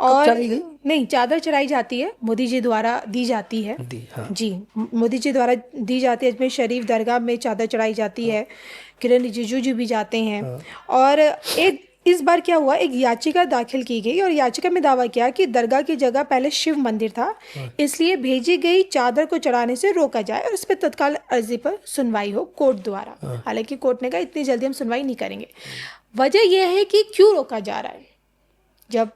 और चढ़ाई गई? नहीं, चादर चढ़ाई जाती है, मोदी जी द्वारा दी जाती है। हाँ। जी, मोदी जी द्वारा दी जाती है। अजमेर शरीफ दरगाह में चादर चढ़ाई जाती है। किरण रिजिजू जी भी जाते हैं। और एक इस बार क्या हुआ, एक याचिका दाखिल की गई और याचिका में दावा किया कि दरगाह की जगह पहले शिव मंदिर था, इसलिए भेजी गई चादर को चढ़ाने से रोका जाए और उस पर तत्काल अर्जी पर सुनवाई हो कोर्ट द्वारा। हालांकि कोर्ट ने कहा इतनी जल्दी हम सुनवाई नहीं करेंगे। वजह यह है कि क्यों रोका जा रहा है, जब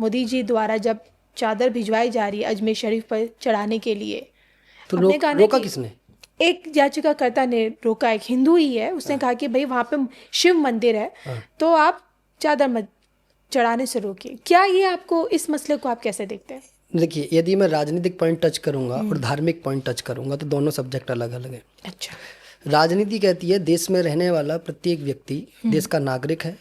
मोदी जी द्वारा जब चादर भिजवाई जा रही है अजमेर शरीफ पर चढ़ाने के लिए, तो रोका किसने? एक याचिकाकर्ता ने रोका, एक हिंदू ही है, उसने कहा कि भाई वहाँ पे शिव मंदिर है तो आप चादर मत चढ़ाने से रोकिए। क्या ये आपको, इस मसले को आप कैसे देखते हैं? देखिए, यदि मैं राजनीतिक पॉइंट टच करूंगा और धार्मिक पॉइंट टच करूंगा तो दोनों सब्जेक्ट अलग अलग हैं। अच्छा, राजनीति कहती है देश में रहने वाला प्रत्येक व्यक्ति देश का नागरिक है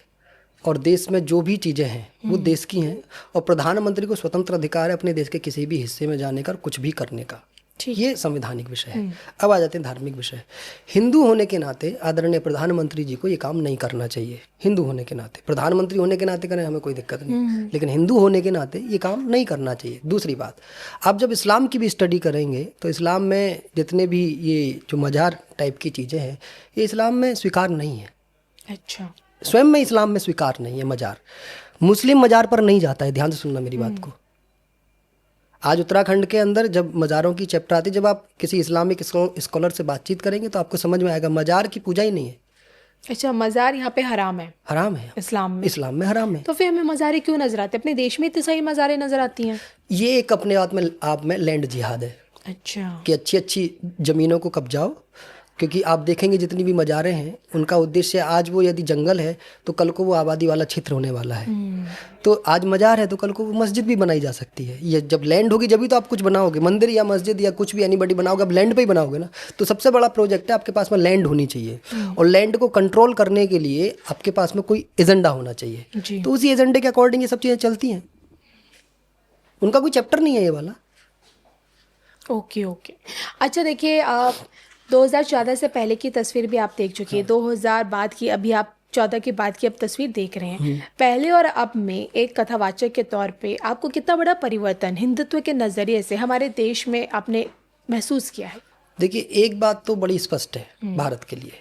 और देश में जो भी चीज़ें हैं वो देश की हैं और प्रधानमंत्री को स्वतंत्र अधिकार है अपने देश के किसी भी हिस्से में जाने का और कुछ भी करने का। ये संवैधानिक विषय है। अब आ जाते हैं धार्मिक विषय। हिंदू होने के नाते आदरणीय प्रधानमंत्री जी को ये काम नहीं करना चाहिए। हिंदू होने के नाते, प्रधानमंत्री होने के नाते करें, हमें कोई दिक्कत नहीं, लेकिन हिंदू होने के नाते ये काम नहीं करना चाहिए। दूसरी बात, आप जब इस्लाम की भी स्टडी करेंगे तो इस्लाम में जितने भी ये जो मजार टाइप की चीज़ें हैं ये इस्लाम में स्वीकार नहीं है। अच्छा, स्वयं में इस्लाम में स्वीकार नहीं है मजार। मुस्लिम मजार पर नहीं जाता है, ध्यान से सुनना मेरी बात को। आज उत्तराखंड के अंदर जब मज़ारों की चैप्टर आती है, जब आप किसी इस्लामिक स्कॉलर से बातचीत करेंगे तो आपको समझ में आएगा मज़ार की पूजा ही नहीं है। अच्छा, मज़ार यहाँ पे हराम है? हराम है इस्लाम में हराम है। तो फिर हमें मज़ारें क्यों नजर आते हैं? अपने देश में इतनी सारी मज़ारें नजर आती हैं। ये एक अपने आप में लैंड जिहाद है। अच्छा, कि अच्छी अच्छी ज़मीनों को कब्जाओ, क्योंकि आप देखेंगे जितनी भी मज़ारें हैं उनका उद्देश्य, आज वो यदि जंगल है तो कल को वो आबादी वाला क्षेत्र होने वाला है। तो आज मज़ार है तो कल को वो मस्जिद भी बनाई जा सकती है। ये जब लैंड होगी जब ही तो आप कुछ बनाओगे, मंदिर या मस्जिद या कुछ भी एनीबॉडी बनाओगे, आप लैंड पे ही बनाओगे ना। तो सबसे बड़ा प्रोजेक्ट है आपके पास में लैंड होनी चाहिए और लैंड को कंट्रोल करने के लिए आपके पास में कोई एजेंडा होना चाहिए। तो उसी एजेंडे के अकॉर्डिंग ये सब चीज़ें चलती हैं। उनका कोई चैप्टर नहीं है ये वाला। ओके। अच्छा, देखिए आप 2014 से पहले की तस्वीर भी आप देख चुकी है, 2000 बाद की, अभी आप 14 के बाद की अब तस्वीर देख रहे हैं। पहले और अब में एक कथावाचक के तौर पे आपको कितना बड़ा परिवर्तन हिंदुत्व के नज़रिए से हमारे देश में आपने महसूस किया है? देखिए, एक बात तो बड़ी स्पष्ट है भारत के लिए,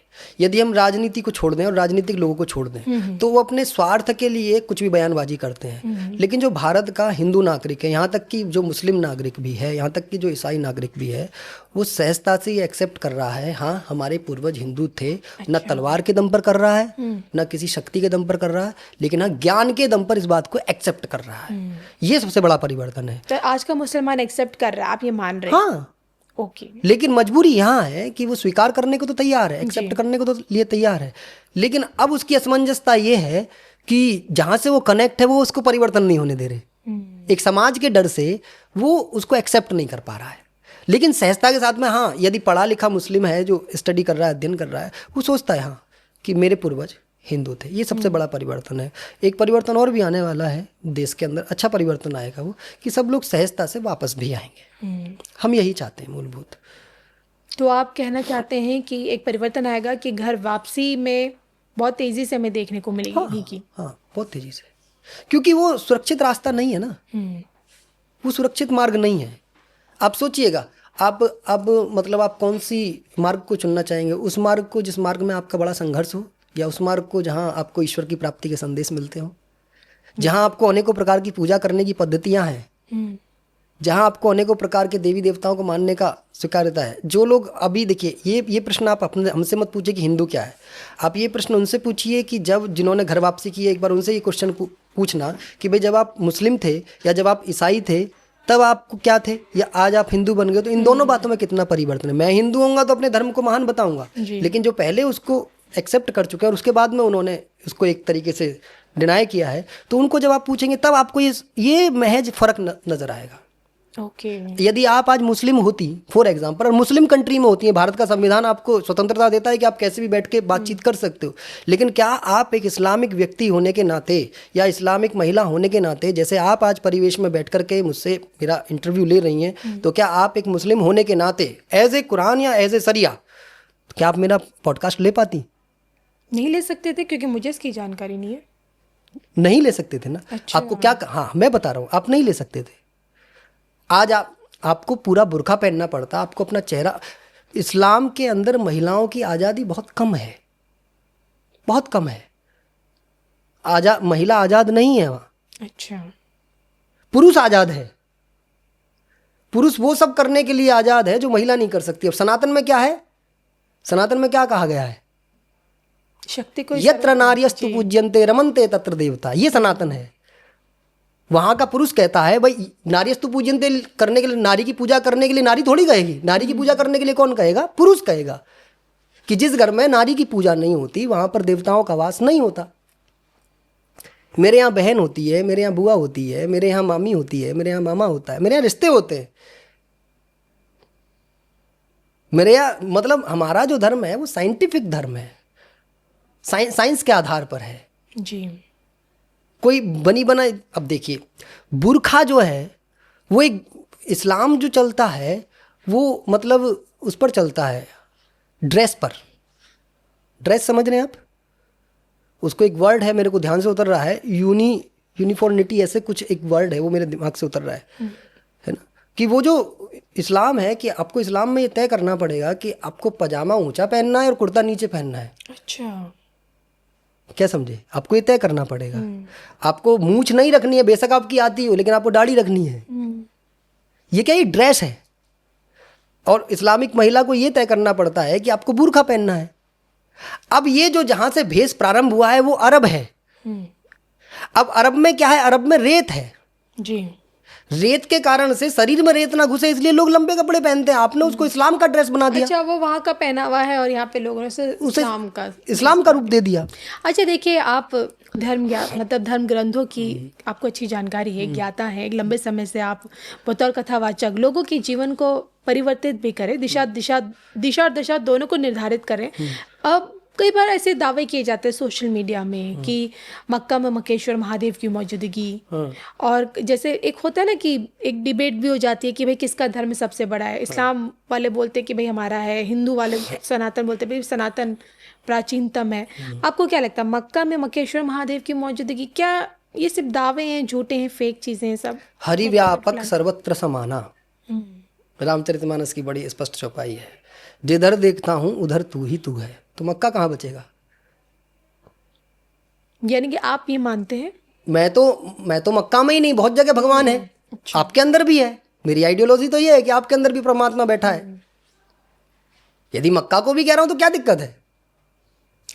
यदि हम राजनीति को छोड़ दें और राजनीतिक लोगों को छोड़ दें तो वो अपने स्वार्थ के लिए कुछ भी बयानबाजी करते हैं। लेकिन जो भारत का हिंदू नागरिक है, यहाँ तक कि जो मुस्लिम नागरिक भी है, यहाँ तक कि जो ईसाई नागरिक भी है, वो सहजता से ये एक्सेप्ट कर रहा है, हाँ हमारे पूर्वज हिंदू थे। न तलवार के दम पर कर रहा है, न किसी शक्ति के दम पर कर रहा है, लेकिन हाँ ज्ञान के दम पर इस बात को एक्सेप्ट कर रहा है। ये सबसे बड़ा परिवर्तन है। तो आज का मुसलमान एक्सेप्ट कर रहा है, आप ये मान रहे हैं? हाँ, ओके। लेकिन मजबूरी यहाँ है कि वो स्वीकार करने को तो तैयार है, एक्सेप्ट करने को तो लिए तैयार है, लेकिन अब उसकी असमंजसता ये है कि जहाँ से वो कनेक्ट है वो उसको परिवर्तन नहीं होने दे रहे। एक समाज के डर से वो उसको एक्सेप्ट नहीं कर पा रहा है। लेकिन सहजता के साथ में, हाँ, यदि पढ़ा लिखा मुस्लिम है जो स्टडी कर रहा है, अध्ययन कर रहा है, वो सोचता है हाँ कि मेरे पूर्वज हिंदू थे। ये सबसे बड़ा परिवर्तन है। एक परिवर्तन और भी आने वाला है देश के अंदर, अच्छा परिवर्तन आएगा वो, कि सब लोग सहजता से वापस भी आएंगे। हम यही चाहते हैं मूलभूत। तो आप कहना चाहते हैं कि एक परिवर्तन आएगा कि घर वापसी में बहुत तेजी से हमें देखने को मिलेगी? हाँ, बहुत तेजी से, क्योंकि वो सुरक्षित रास्ता नहीं है ना, वो सुरक्षित मार्ग नहीं है। आप सोचिएगा, आप अब मतलब आप कौन सी मार्ग को चुनना चाहेंगे? उस मार्ग को जिस मार्ग में आपका बड़ा संघर्ष हो, या उस मार्ग को जहाँ आपको ईश्वर की प्राप्ति के संदेश मिलते हो, जहाँ आपको अनेकों प्रकार की पूजा करने की पद्धतियाँ हैं, जहाँ आपको अनेकों प्रकार के देवी देवताओं को मानने का स्वीकार्यता है। जो लोग अभी देखिए, ये प्रश्न आप अपने हमसे मत पूछिए कि हिंदू क्या है, आप ये प्रश्न उनसे पूछिए कि जब जिन्होंने घर वापसी की है, एक बार उनसे ये क्वेश्चन पूछना कि भाई जब आप मुस्लिम थे या जब आप ईसाई थे तब आपको क्या थे, या आज आप हिंदू बन गए, तो इन दोनों बातों में कितना परिवर्तन है। मैं हिंदू होऊंगा तो अपने धर्म को महान बताऊंगा, लेकिन जो पहले उसको एक्सेप्ट कर चुके हैं और उसके बाद में उन्होंने उसको एक तरीके से डिनाई किया है, तो उनको जब आप पूछेंगे तब आपको ये महज फर्क नजर आएगा। ओके। यदि आप आज मुस्लिम होती फॉर एग्जांपल, और मुस्लिम कंट्री में होती है, भारत का संविधान आपको स्वतंत्रता देता है कि आप कैसे भी बैठ के बातचीत कर सकते हो, लेकिन क्या आप एक इस्लामिक व्यक्ति होने के नाते या इस्लामिक महिला होने के नाते, जैसे आप आज परिवेश में बैठ कर के मुझसे मेरा इंटरव्यू ले रही हैं, तो क्या आप एक मुस्लिम होने के नाते एज ए कुरान या एज ए सरिया क्या आप मेरा पॉडकास्ट ले पाती? नहीं ले सकते थे क्योंकि मुझे इसकी जानकारी नहीं है। नहीं ले सकते थे ना। अच्छा। आपको क्या, हाँ मैं बता रहा हूँ, आप नहीं ले सकते थे। आज आपको पूरा बुर्का पहनना पड़ता, आपको अपना चेहरा। इस्लाम के अंदर महिलाओं की आज़ादी बहुत कम है, बहुत कम है। महिला आज़ाद नहीं है वहाँ। अच्छा। पुरुष आज़ाद है। पुरुष वो सब करने के लिए आज़ाद है जो महिला नहीं कर सकती। अब सनातन में क्या है? सनातन में क्या कहा गया है? शक्ति को यत्र नार्यस्तु पूज्यन्ते रमन्ते तत्र देवता। ये सनातन है। वहां का पुरुष कहता है भाई नार्यस्तु पूज्यन्ते करने के लिए, नारी की पूजा करने के लिए नारी थोड़ी कहेगी। नारी की पूजा करने के लिए कौन कहेगा? पुरुष कहेगा। कि जिस घर में नारी की पूजा नहीं होती वहां पर देवताओं का वास नहीं होता। मेरे यहाँ बहन होती है, मेरे यहाँ बुआ होती है, मेरे यहाँ मामी होती है, मेरे यहाँ मामा होता है, मेरे यहाँ रिश्ते होते हैं। मेरे यहाँ मतलब हमारा जो धर्म है वो साइंटिफिक धर्म है, साइंस के आधार पर है जी। कोई बनी बना। अब देखिए बुर्खा जो है वो एक इस्लाम जो चलता है वो मतलब उस पर चलता है, ड्रेस पर। ड्रेस समझ रहे हैं आप? उसको एक वर्ड है, मेरे को ध्यान से उतर रहा है, यूनिफॉर्मिटी ऐसे कुछ एक वर्ड है, वो मेरे दिमाग से उतर रहा है ना। कि वो जो इस्लाम है कि आपको इस्लाम में ये तय करना पड़ेगा कि आपको पजामा ऊंचा पहनना है और कुर्ता नीचे पहनना है। अच्छा। क्या समझे? आपको ये तय करना पड़ेगा। आपको मूंछ नहीं रखनी है, बेशक आपकी आती हो, लेकिन आपको दाढ़ी रखनी है। ये क्या, ये ड्रेस है। और इस्लामिक महिला को ये तय करना पड़ता है कि आपको बुर्का पहनना है। अब ये जो जहां से भेष प्रारंभ हुआ है वो अरब है। अब अरब में क्या है? अरब में रेत है जी। रेत के कारण से शरीर में रेत ना घुसे इसलिए लोग लंबे कपड़े पहनते हैं। आपने उसको इस्लाम का ड्रेस बना दिया। अच्छा, वो वहाँ का पहनावा है और यहाँ पे लोगों ने उसे इस्लाम का रूप दे दिया। अच्छा देखिए, आप मतलब धर्म ग्रंथों की आपको अच्छी जानकारी है, ज्ञाता है। एक लंबे समय से आप बतौर कथावाचक लोगों के जीवन को परिवर्तित भी करें, दिशा और दशा दोनों को निर्धारित करें। अब कई बार ऐसे दावे किए जाते हैं सोशल मीडिया में कि मक्का में मक्केश्वर महादेव की मौजूदगी, और जैसे एक होता है ना कि एक डिबेट भी हो जाती है कि भाई किसका धर्म सबसे बड़ा है। इस्लाम वाले बोलते हैं कि भाई हमारा है, हिंदू वाले सनातन बोलते हैं भाई सनातन प्राचीनतम है। आपको क्या लगता है मक्का में मक्केश्वर महादेव की मौजूदगी, क्या ये सिर्फ दावे हैं, झूठे हैं, फेक चीजें हैं सब? हरि व्यापक सर्वत्र समाना, रामचरितमानस की बड़ी स्पष्ट चौपाई है। जिधर देखता हूं उधर तू ही तू है, तो मक्का कहाँ बचेगा? यानी कि आप ये मानते हैं? मैं तो मक्का में ही नहीं, बहुत जगह भगवान है। आपके अंदर भी है। मेरी आइडियोलॉजी तो ये है कि आपके अंदर भी परमात्मा बैठा है। यदि मक्का को भी कह रहा हूं तो क्या दिक्कत है?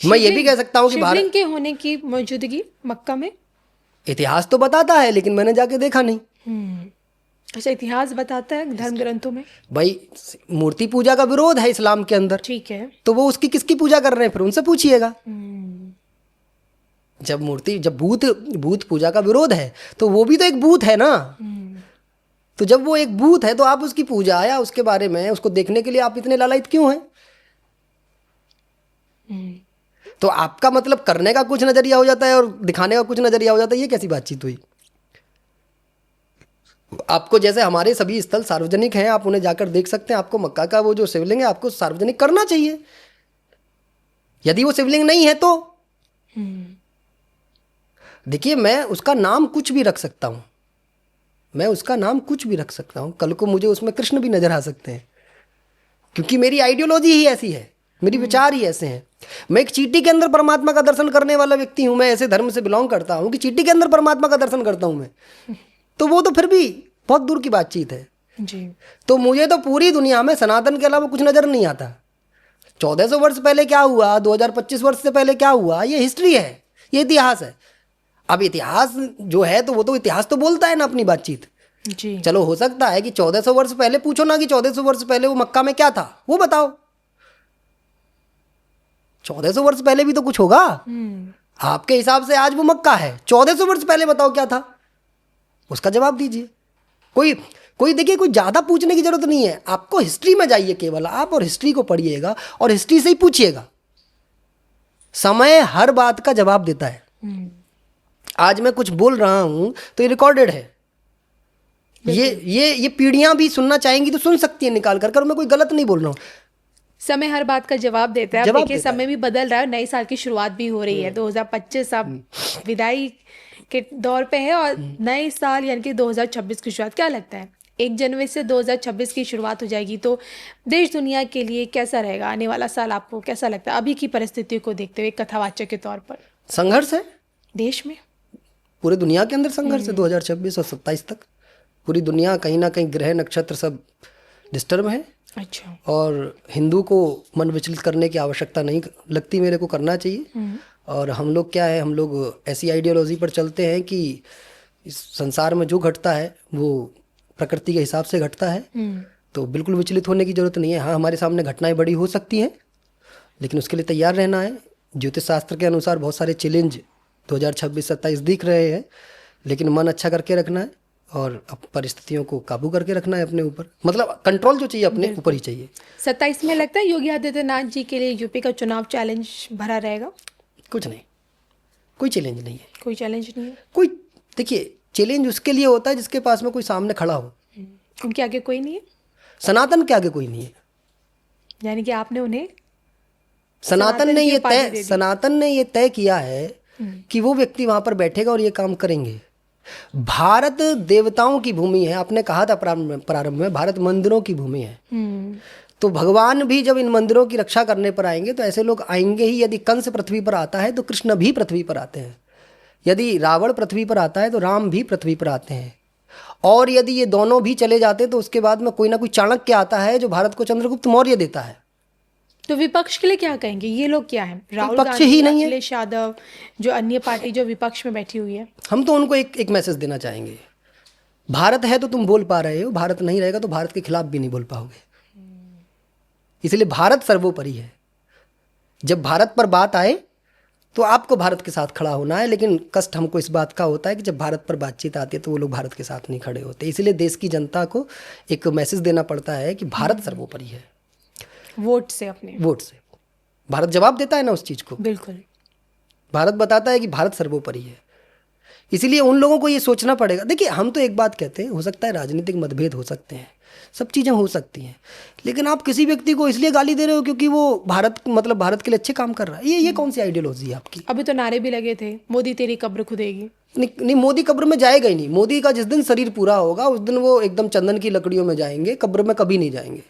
मैं ये भी कह सकता हूं कि शिवलिंग के होने की मौजूदगी मक्का में इतिहास तो बताता है, लेकिन मैंने जाके देखा नहीं। अच्छा, इतिहास बताता है धर्म ग्रंथों में? भाई मूर्ति पूजा का विरोध है इस्लाम के अंदर, ठीक है, तो वो उसकी किसकी पूजा कर रहे हैं फिर उनसे पूछिएगा। जब भूत पूजा का विरोध है तो वो भी तो एक भूत है ना। तो जब वो एक भूत है तो आप उसकी पूजा या उसके बारे में उसको देखने के लिए आप इतने लालायित क्यों हैं? तो आपका मतलब करने का कुछ नजरिया हो जाता है और दिखाने का कुछ नजरिया हो जाता है। ये कैसी बातचीत हुई? आपको जैसे हमारे सभी स्थल सार्वजनिक हैं, आप उन्हें जाकर देख सकते हैं। आपको मक्का का वो जो शिवलिंग है आपको सार्वजनिक करना चाहिए। यदि वो शिवलिंग नहीं है तो देखिए, मैं उसका नाम कुछ भी रख सकता हूं, कल को मुझे उसमें कृष्ण भी नजर आ सकते हैं, क्योंकि मेरी आइडियोलॉजी ही ऐसी है, मेरी विचार ही ऐसे हैं। मैं एक चींटी के अंदर परमात्मा का दर्शन करने वाला व्यक्ति हूं। मैं ऐसे धर्म से बिलोंग करता हूं कि चींटी के अंदर परमात्मा का दर्शन करता हूं मैं, तो वो तो फिर भी बहुत दूर की बातचीत है जी। तो मुझे तो पूरी दुनिया में सनातन के अलावा कुछ नजर नहीं आता। 1400 वर्ष पहले क्या हुआ, 2025 वर्ष से पहले क्या हुआ, ये हिस्ट्री है, ये इतिहास है। अब इतिहास जो है तो वो तो इतिहास तो बोलता है ना अपनी बातचीत जी। चलो हो सकता है कि 1400 वर्ष पहले पूछो ना कि 1400 वर्ष पहले वो मक्का में क्या था, वो बताओ। 1400 वर्ष पहले भी तो कुछ होगा। आपके हिसाब से आज वो मक्का है, 1400 वर्ष पहले बताओ क्या था, उसका जवाब दीजिए। कोई देखिए कोई ज़्यादा पूछने की जरूरत नहीं है, आपको हिस्ट्री में जाइए केवल आप और हिस्ट्री को पढ़िएगा और हिस्ट्री से ही पूछिएगा। समय हर बात का जवाब देता है। आज मैं कुछ बोल रहा हूं तो ये रिकॉर्डेड है, ये पीढ़ियां भी सुनना चाहेंगी तो सुन सकती है निकाल कर, मैं कोई गलत नहीं बोल रहा हूँ। समय हर बात का जवाब देता है। अब देखिए समय भी बदल रहा है, नए साल की शुरुआत भी हो रही है। 2025 अब विदाई के दौर पे है और नए साल यानी कि 2026 की शुरुआत। क्या लगता है 1 जनवरी से 2026 की शुरुआत हो जाएगी तो देश दुनिया के लिए कैसा रहेगा आने वाला साल? आपको कैसा लगता है अभी की परिस्थितियों को देखते हुए कथावाचक के तौर पर? संघर्ष है देश में, पूरे दुनिया के अंदर संघर्ष है। 2026 और 27 तक पूरी दुनिया कहीं ना कहीं ग्रह नक्षत्र सब डिस्टर्ब है। अच्छा। और हिंदू को मन विचलित करने की आवश्यकता नहीं लगती मेरे को, करना चाहिए। और हम लोग क्या है, हम लोग ऐसी आइडियोलॉजी पर चलते हैं कि इस संसार में जो घटता है वो प्रकृति के हिसाब से घटता है, तो बिल्कुल विचलित होने की जरूरत नहीं है। हाँ, हमारे सामने घटनाएं बड़ी हो सकती हैं, लेकिन उसके लिए तैयार रहना है। ज्योतिष शास्त्र के अनुसार बहुत सारे चैलेंज 2026-27 दिख रहे हैं, लेकिन मन अच्छा करके रखना है और परिस्थितियों को काबू करके रखना है अपने ऊपर। मतलब कंट्रोल जो चाहिए अपने ऊपर ही चाहिए। 27 में लगता है योगी आदित्यनाथ जी के लिए यूपी का चुनाव चैलेंज भरा रहेगा? कुछ नहीं, कोई चैलेंज नहीं है। कोई चैलेंज नहीं है? कोई, देखिए चैलेंज उसके लिए होता है जिसके पास में कोई सामने खड़ा हो। उनके आगे कोई नहीं है? सनातन के आगे कोई नहीं है। यानी कि आपने उन्हें सनातन ने ये तय किया है कि वो व्यक्ति वहां पर बैठेगा और ये काम करेंगे। भारत देवताओं की भूमि है, आपने कहा था प्रारंभ में, भारत मंदिरों की भूमि है। तो भगवान भी जब इन मंदिरों की रक्षा करने पर आएंगे तो ऐसे लोग आएंगे ही। यदि कंस पृथ्वी पर आता है तो कृष्ण भी पृथ्वी पर आते हैं, यदि रावण पृथ्वी पर आता है तो राम भी पृथ्वी पर आते हैं, और यदि ये दोनों भी चले जाते तो उसके बाद में कोई ना कोई चाणक्य आता है जो भारत को चंद्रगुप्त मौर्य देता है। तो विपक्ष के लिए क्या कहेंगे? ये लोग क्या हैं? राहुल विपक्ष गांधी, ही नहीं है। अखिलेश यादव, जो अन्य पार्टी जो विपक्ष में बैठी हुई है। हम तो उनको एक मैसेज देना चाहेंगे, भारत है तो तुम बोल पा रहे हो, भारत नहीं रहेगा तो भारत के खिलाफ भी नहीं बोल पाओगे। इसलिए भारत सर्वोपरि है। जब भारत पर बात आए तो आपको भारत के साथ खड़ा होना है, लेकिन कष्ट हमको इस बात का होता है कि जब भारत पर बातचीत आती है तो वो लोग भारत के साथ नहीं खड़े होते। इसलिए देश की जनता को एक मैसेज देना पड़ता है कि भारत सर्वोपरि है। वोट से, अपने वोट से भारत जवाब देता है ना उस चीज़ को। बिल्कुल, भारत बताता है कि भारत सर्वोपरि है। इसीलिए उन लोगों को ये सोचना पड़ेगा। देखिए, हम तो एक बात कहते हैं, हो सकता है राजनीतिक मतभेद हो सकते हैं, सब चीज़ें हो सकती हैं, लेकिन आप किसी व्यक्ति को इसलिए गाली दे रहे हो क्योंकि वो भारत के लिए अच्छे काम कर रहा है। ये कौन सी आइडियोलॉजी है आपकी? अभी तो नारे भी लगे थे, मोदी तेरी कब्र खुदेगी। नहीं, मोदी कब्र में जाएगा ही नहीं। मोदी का जिस दिन शरीर पूरा होगा उस दिन वो एकदम चंदन की लकड़ियों में जाएंगे, कब्र में कभी नहीं जाएंगे,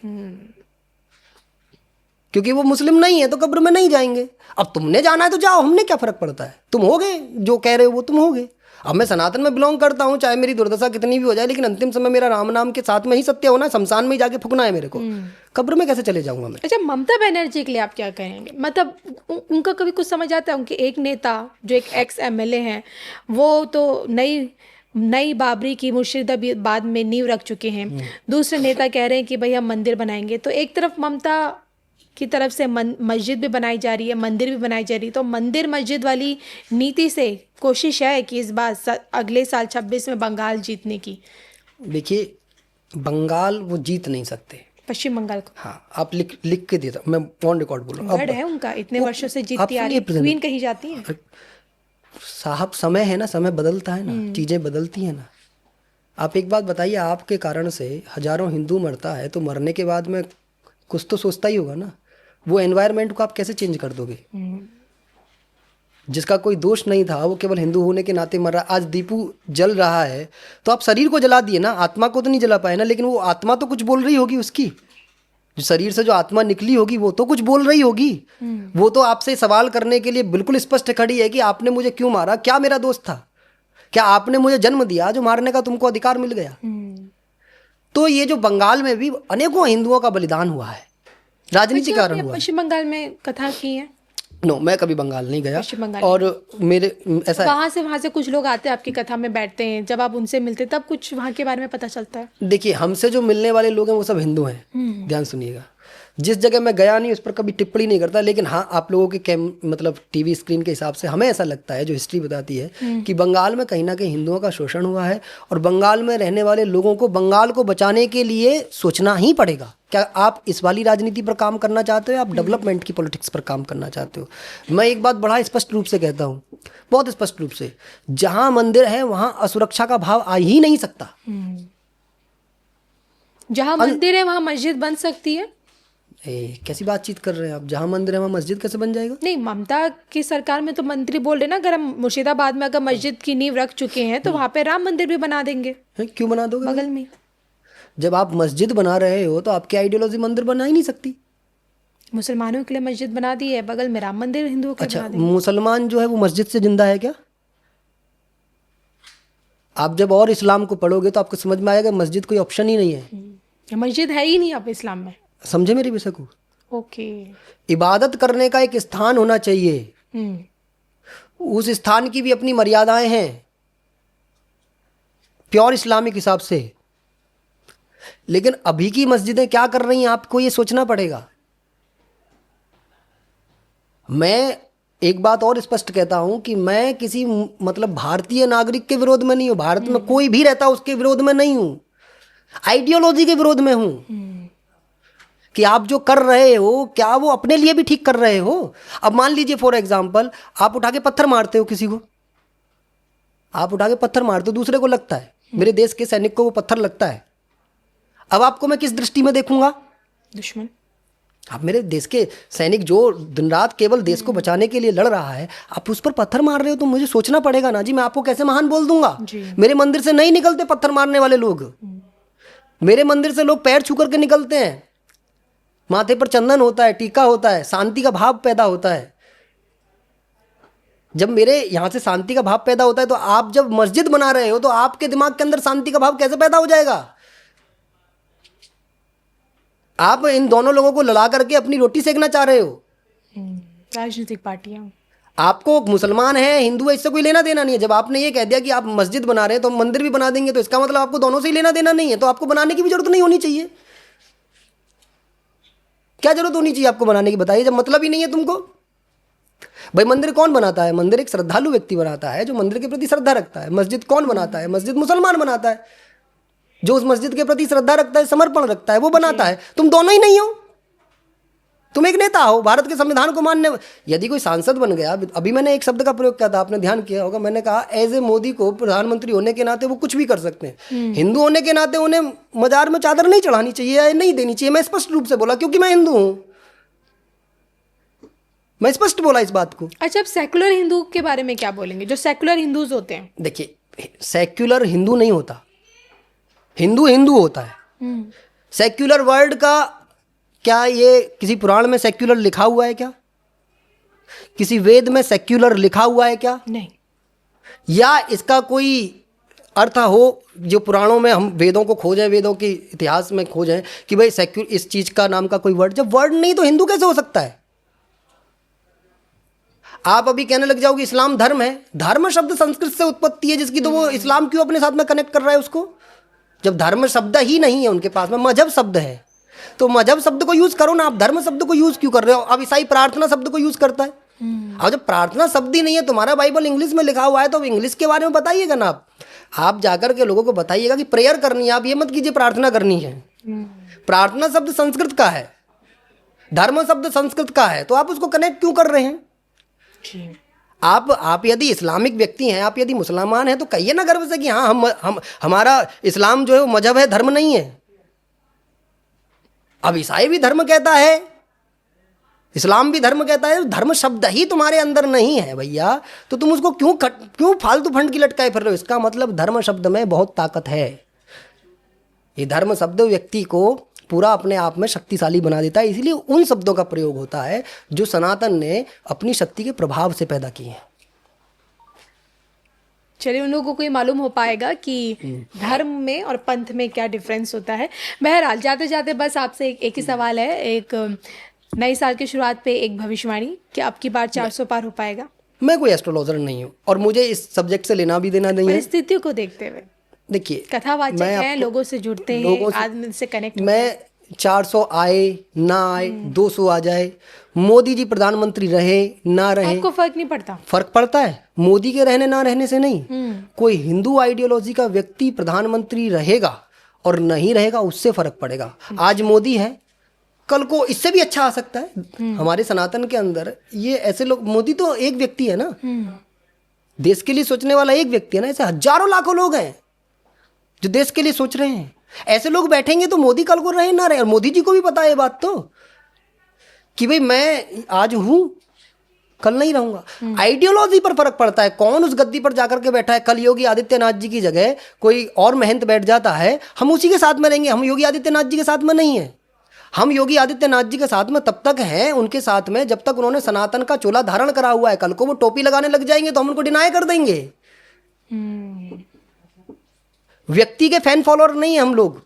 क्योंकि वो मुस्लिम नहीं है तो कब्र में नहीं जाएंगे। अब तुमने जाना है तो जाओ, हमने क्या फर्क पड़ता है, तुम हो गए जो कह रहे हो वो तुम हो गए। अब मैं सनातन में बिलोंग करता हूँ, चाहे मेरी दुर्दशा कितनी भी हो जाए, लेकिन अंतिम समय मेरा राम नाम के साथ में ही सत्य होना है, शमशान में ही जाके फूकना है मेरे को, कब्र में कैसे चले जाऊंगा मैं? अच्छा, ममता बनर्जी के लिए आप क्या कहेंगे? मतलब उनका कभी कुछ समझ आता है? उनके एक नेता जो एक एक्स MLA हैं, वो तो नई बाबरी की मुर्शिदाबाद में नींव रख चुके हैं। दूसरे नेता कह रहे हैं कि भाई हम मंदिर बनाएंगे। तो एक तरफ ममता की तरफ से मस्जिद भी बनाई जा रही है, मंदिर भी बनाई जा रही है, तो मंदिर मस्जिद वाली नीति से कोशिश है कि इस बार अगले साल 26 में बंगाल जीतने की। देखिए, बंगाल वो जीत नहीं सकते, पश्चिम बंगाल को। हाँ, आप लिख के देता, मैं ऑन रिकॉर्ड बोल रहा हूँ। गढ़ है उनका, इतने वर्षों से जीतती आ रही है, क्वीन कही जाती है। साहब, समय है ना, समय बदलता है ना, चीजें बदलती है ना। आप एक बात बताइए, आपके कारण से हजारों हिंदू मरता है तो मरने के बाद में कुछ तो सोचता ही होगा ना। वो एनवायरनमेंट को आप कैसे चेंज कर दोगे? जिसका कोई दोष नहीं था, वो केवल हिंदू होने के नाते मर रहा। आज दीपू जल रहा है तो आप शरीर को जला दिए ना, आत्मा को तो नहीं जला पाए ना। लेकिन वो आत्मा तो कुछ बोल रही होगी, उसकी जो शरीर से जो आत्मा निकली होगी वो तो कुछ बोल रही होगी। वो तो आपसे सवाल करने के लिए बिल्कुल स्पष्ट खड़ी है कि आपने मुझे क्यों मारा, क्या मेरा दोष था, क्या आपने मुझे जन्म दिया जो मारने का तुमको अधिकार मिल गया? तो ये जो बंगाल में भी अनेकों हिंदुओं का बलिदान हुआ है, राजनीति कारण हुआ है। पश्चिम बंगाल में कथा की है? नो, मैं कभी बंगाल नहीं गया। पश्चिम बंगाल और मेरे ऐसा वहाँ से कुछ लोग आते हैं आपकी कथा में बैठते हैं, जब आप उनसे मिलते तब कुछ वहाँ के बारे में पता चलता है? देखिए, हमसे जो मिलने वाले लोग हैं वो सब हिंदू हैं, ध्यान सुनिएगा। जिस जगह मैं गया नहीं उस पर कभी टिप्पणी नहीं करता, लेकिन हाँ आप लोगों के मतलब टीवी स्क्रीन के हिसाब से हमें ऐसा लगता है, जो हिस्ट्री बताती है कि बंगाल में कहीं ना कहीं हिंदुओं का शोषण हुआ है और बंगाल में रहने वाले लोगों को बंगाल को बचाने के लिए सोचना ही पड़ेगा। क्या आप इस वाली राजनीति पर काम करना चाहते हो, आप डेवलपमेंट की पॉलिटिक्स पर काम करना चाहते हो? मैं एक बात बड़ा स्पष्ट रूप से कहता हूँ, बहुत स्पष्ट रूप से, जहाँ मंदिर है वहाँ असुरक्षा का भाव आ ही नहीं सकता। जहाँ मंदिर है वहाँ मस्जिद बन सकती है? कैसी बातचीत कर रहे हैं आप? जहाँ मंदिर है वहाँ मस्जिद कैसे बन जाएगा? नहीं, ममता की सरकार में तो मंत्री बोल रहे ना, अगर हम मुर्शिदाबाद में अगर मस्जिद की नींव रख चुके हैं तो वहाँ पे राम मंदिर भी बना देंगे। क्यों बना दोगे? बगल में जब आप मस्जिद बना रहे हो तो आपकी आइडियोलॉजी मंदिर बना ही नहीं सकती। मुसलमानों के लिए मस्जिद बना दी है, बगल में राम मंदिर हिंदुओं के अच्छा, बना देंगे। मुसलमान जो है वो मस्जिद से जिंदा है क्या? आप जब और इस्लाम को पढ़ोगे तो आपको समझ में आएगा मस्जिद कोई ऑप्शन ही नहीं है। मस्जिद है ही नहीं अब इस्लाम में। समझे मेरी विषय को? ओके। इबादत करने का एक स्थान होना चाहिए, उस स्थान की भी अपनी मर्यादाएं हैं प्योर इस्लामिक हिसाब से। लेकिन अभी की मस्जिदें क्या कर रही हैं आपको ये सोचना पड़ेगा। मैं एक बात और स्पष्ट कहता हूं कि मैं किसी मतलब भारतीय नागरिक के विरोध में नहीं हूं, भारत में कोई भी रहता उसके विरोध में नहीं हूं, आइडियोलॉजी के विरोध में हूं कि आप जो कर रहे हो क्या वो अपने लिए भी ठीक कर रहे हो। अब मान लीजिए फॉर एग्जांपल आप उठा के पत्थर मारते हो किसी को, आप उठा के पत्थर मारते हो, दूसरे को लगता है, मेरे देश के सैनिक को वो पत्थर लगता है, अब आपको मैं किस दृष्टि में देखूंगा? दुश्मन। आप मेरे देश के सैनिक जो दिन रात केवल देश को बचाने के लिए लड़ रहा है, आप उस पर पत्थर मार रहे हो तो मुझे सोचना पड़ेगा ना जी। मैं आपको कैसे महान बोल दूंगा? मेरे मंदिर से नहीं निकलते पत्थर मारने वाले लोग, मेरे मंदिर से लोग पैर छू करके निकलते हैं, माथे पर चंदन होता है, टीका होता है, शांति का भाव पैदा होता है। जब मेरे यहाँ से शांति का भाव पैदा होता है तो आप जब मस्जिद बना रहे हो तो आपके दिमाग के अंदर शांति का भाव कैसे पैदा हो जाएगा? आप इन दोनों लोगों को लड़ा करके अपनी रोटी सेकना चाह रहे हो। राजनीतिक पार्टियां, आपको मुसलमान है हिंदू है इससे कोई लेना देना नहीं है। जब आपने ये कह दिया कि आप मस्जिद बना रहे हैं तो हम मंदिर भी बना देंगे, तो इसका मतलब आपको दोनों से ही लेना देना नहीं है, तो आपको बनाने की भी जरूरत नहीं होनी चाहिए। क्या जरूरत होनी चाहिए आपको बनाने की, बताइए, जब मतलब ही नहीं है तुमको। भाई मंदिर कौन बनाता है? मंदिर एक श्रद्धालु व्यक्ति बनाता है जो मंदिर के प्रति श्रद्धा रखता है। मस्जिद कौन बनाता है? मस्जिद मुसलमान बनाता है जो उस मस्जिद के प्रति श्रद्धा रखता है, समर्पण रखता है, वो बनाता है। तुम दोनों ही नहीं हो, तुम एक नेता हो भारत के संविधान को मानने। यदि कोई सांसद बन गया, अभी मैंने एक शब्द का प्रयोग किया था, आपने ध्यान किया होगा, मैंने कहा एज ए मोदी को प्रधानमंत्री होने के नाते वो कुछ भी कर सकते हैं, हिंदू होने के नाते उन्हें मजार में चादर नहीं चढ़ानी चाहिए या नहीं देनी चाहिए। मैं स्पष्ट रूप से बोला क्योंकि मैं हिंदू हूं, मैं स्पष्ट बोला इस बात को। अच्छा, अब सेकुलर हिंदू के बारे में क्या बोलेंगे, जो सेकुलर हिंदूज होते हैं? देखिए, सेक्युलर हिंदू नहीं होता, हिंदू हिंदू होता है। सेक्युलर वर्ड का क्या ये किसी पुराण में सेक्युलर लिखा हुआ है क्या? किसी वेद में सेक्युलर लिखा हुआ है क्या? नहीं। या इसका कोई अर्थ हो जो पुराणों में हम वेदों को खोजें, वेदों के इतिहास में खोजें कि भाई सेक्युलर इस चीज का नाम का कोई वर्ड, जब वर्ड नहीं तो हिंदू कैसे हो सकता है? आप अभी कहने लग जाओगे इस्लाम धर्म है। धर्म शब्द संस्कृत से उत्पत्ति है जिसकी, तो वो इस्लाम क्यों अपने साथ में कनेक्ट कर रहा है उसको? जब धर्म शब्द ही नहीं है उनके पास में, मजहब शब्द है, तो मजहब शब्द को यूज करो ना, आप धर्म शब्द को यूज क्यों कर रहे हो? अब ईसाई प्रार्थना शब्द को यूज करता है, अब जब प्रार्थना शब्द ही नहीं है, तुम्हारा बाइबल इंग्लिश में लिखा हुआ है तो इंग्लिश के बारे में बताइएगा ना। आप जाकर के लोगों को बताइएगा कि प्रेयर करनी है, आप ये मत कीजिए प्रार्थना करनी है। प्रार्थना शब्द संस्कृत का है, धर्म शब्द संस्कृत का है, तो आप उसको कनेक्ट क्यों कर रहे हैं? आप यदि इस्लामिक व्यक्ति हैं, आप यदि मुसलमान हैं, तो कहिए ना गर्व से कि हाँ हम हमारा इस्लाम जो है वो मजहब है, धर्म नहीं है। अब ईसाई भी धर्म कहता है, इस्लाम भी धर्म कहता है, धर्म शब्द ही तुम्हारे अंदर नहीं है भैया, तो तुम उसको क्यों फालतू फंड की लटकाए फिर रहे हो? इसका मतलब धर्म शब्द में बहुत ताकत है। ये धर्म शब्द व्यक्ति को पूरा अपने आप में शक्तिशाली बना देता है, इसलिए उन शब्दों का प्रयोग होता है जो सनातन ने अपनी शक्ति के प्रभाव से पैदा किए हैं। चलिए, उन लोगों को ये मालूम हो पाएगा कि धर्म में और पंथ में क्या डिफरेंस होता है। बहरहाल, जाते जाते बस आपसे एक ही सवाल है, एक नए साल की शुरुआत पे एक भविष्यवाणी, कि अब की बार 400 पार हो पाएगा? मैं कोई एस्ट्रोलॉजर नहीं हूँ और मुझे इस सब्जेक्ट से लेना भी देना नहीं है। परिस्थितियों को देखते हुए, देखिए, कथावाचक हैं, लोगों से जुड़ते हैं, आदमी से कनेक्ट। मैं 400 आए ना आए, 200 आ जाए, मोदी जी प्रधानमंत्री रहे ना रहे, आपको फर्क नहीं पड़ता? फर्क पड़ता है। मोदी के रहने ना रहने से नहीं, कोई हिंदू आइडियोलॉजी का व्यक्ति प्रधानमंत्री रहेगा और नहीं रहेगा उससे फर्क पड़ेगा। आज मोदी है, कल को इससे भी अच्छा आ सकता है। हमारे सनातन के अंदर ये ऐसे लोग, मोदी तो एक व्यक्ति है ना, देश के लिए सोचने वाला एक व्यक्ति है ना, ऐसे हजारों लाखों लोग हैं जो देश के लिए सोच रहे हैं। ऐसे लोग बैठेंगे तो मोदी कल को रहे ना रहे, और मोदी जी को भी पता है ये बात तो, कि भाई मैं आज हूं कल नहीं रहूंगा। आइडियोलॉजी पर फर्क पड़ता है, कौन उस गद्दी पर जाकर के बैठा है। कल योगी आदित्यनाथ जी की जगह कोई और महंत बैठ जाता है, हम उसी के साथ में रहेंगे। हम योगी आदित्यनाथ जी के साथ में नहीं है। हम योगी आदित्यनाथ जी के साथ में तब तक हैं, उनके साथ में जब तक उन्होंने सनातन का चोला धारण करा हुआ है। कल को वो टोपी लगाने लग जाएंगे तो हम उनको डिनाई कर देंगे। व्यक्ति के फैन फॉलोअर नहीं है हम लोग,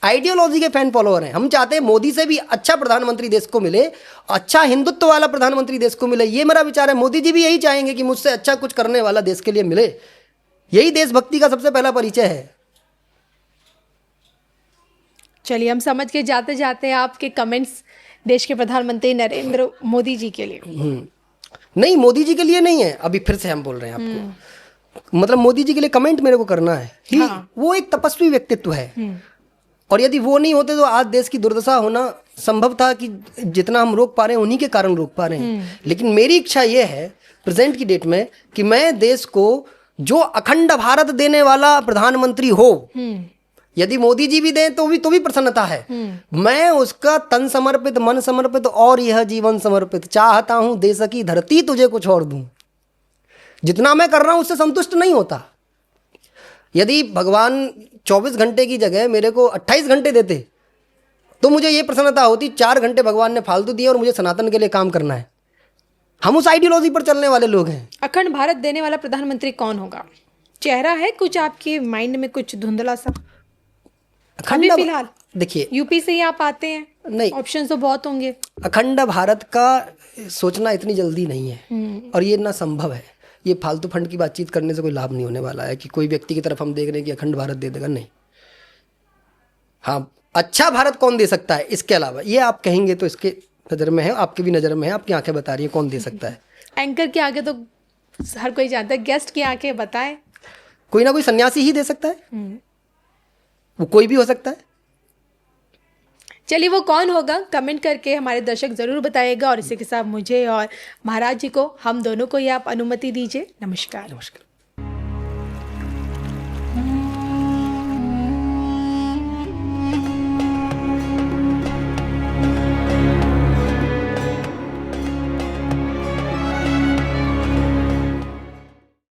आइडियोलॉजी के फैन फॉलोअर हैं। हम चाहते हैं मोदी से भी अच्छा प्रधानमंत्री देश को मिले, अच्छा हिंदुत्व वाला प्रधानमंत्री देश को मिले। ये मेरा विचार है। मोदी जी भी यही चाहेंगे कि मुझसे अच्छा कुछ करने वाला देश के लिए मिले। यही देशभक्ति का सबसे पहला परिचय है। चलिए, हम समझ के जाते जाते आपके कमेंट्स देश के प्रधानमंत्री नरेंद्र मोदी जी के लिए। नहीं, मोदी जी के लिए नहीं है, अभी फिर से हम बोल रहे हैं आपको। मतलब मोदी जी के लिए कमेंट मेरे को करना है ही। वो एक तपस्वी व्यक्तित्व है, और यदि वो नहीं होते तो आज देश की दुर्दशा होना संभव था। कि जितना हम रोक पा रहे हैं उन्हीं के कारण रोक पा रहे हैं। लेकिन मेरी इच्छा ये है प्रेजेंट की डेट में कि मैं देश को जो अखंड भारत देने वाला प्रधानमंत्री हो, यदि मोदी जी भी दें तो भी प्रसन्नता है। मैं उसका तन समर्पित, मन समर्पित और यह जीवन समर्पित चाहता हूं। देश की धरती तुझे कुछ और दूं। जितना मैं कर रहा हूं उससे संतुष्ट नहीं होता। यदि भगवान 24 घंटे की जगह मेरे को 28 घंटे देते तो मुझे ये प्रसन्नता होती, 4 घंटे भगवान ने फालतू दिए और मुझे सनातन के लिए काम करना है। हम उस आइडियोलॉजी पर चलने वाले लोग हैं। अखंड भारत देने वाला प्रधानमंत्री कौन होगा? चेहरा है कुछ आपके माइंड में, कुछ धुंधला सा? अभी फिलहाल देखिए, यूपी से ही आप आते हैं, नहीं, ऑप्शन तो बहुत होंगे। अखंड भारत का सोचना इतनी जल्दी नहीं है, और ये ना संभव है। ये फालतू फंड की बातचीत करने से कोई लाभ नहीं होने वाला है कि कोई व्यक्ति की तरफ हम देख रहे हैं कि अखंड भारत दे देगा, नहीं। हाँ, अच्छा भारत कौन दे सकता है इसके अलावा, ये आप कहेंगे तो इसके नज़र में है, आपकी भी नज़र में है, आपकी आंखें बता रही है कौन दे सकता है। एंकर के आगे तो हर कोई जानता है, गेस्ट की आंखें बताएं। कोई ना कोई सन्यासी ही दे सकता है, वो कोई भी हो सकता है। चलिए, वो कौन होगा कमेंट करके हमारे दर्शक ज़रूर बताइएगा। और इसी के साथ मुझे और महाराज जी को, हम दोनों को ये आप अनुमति दीजिए। नमस्कार। नमस्कार।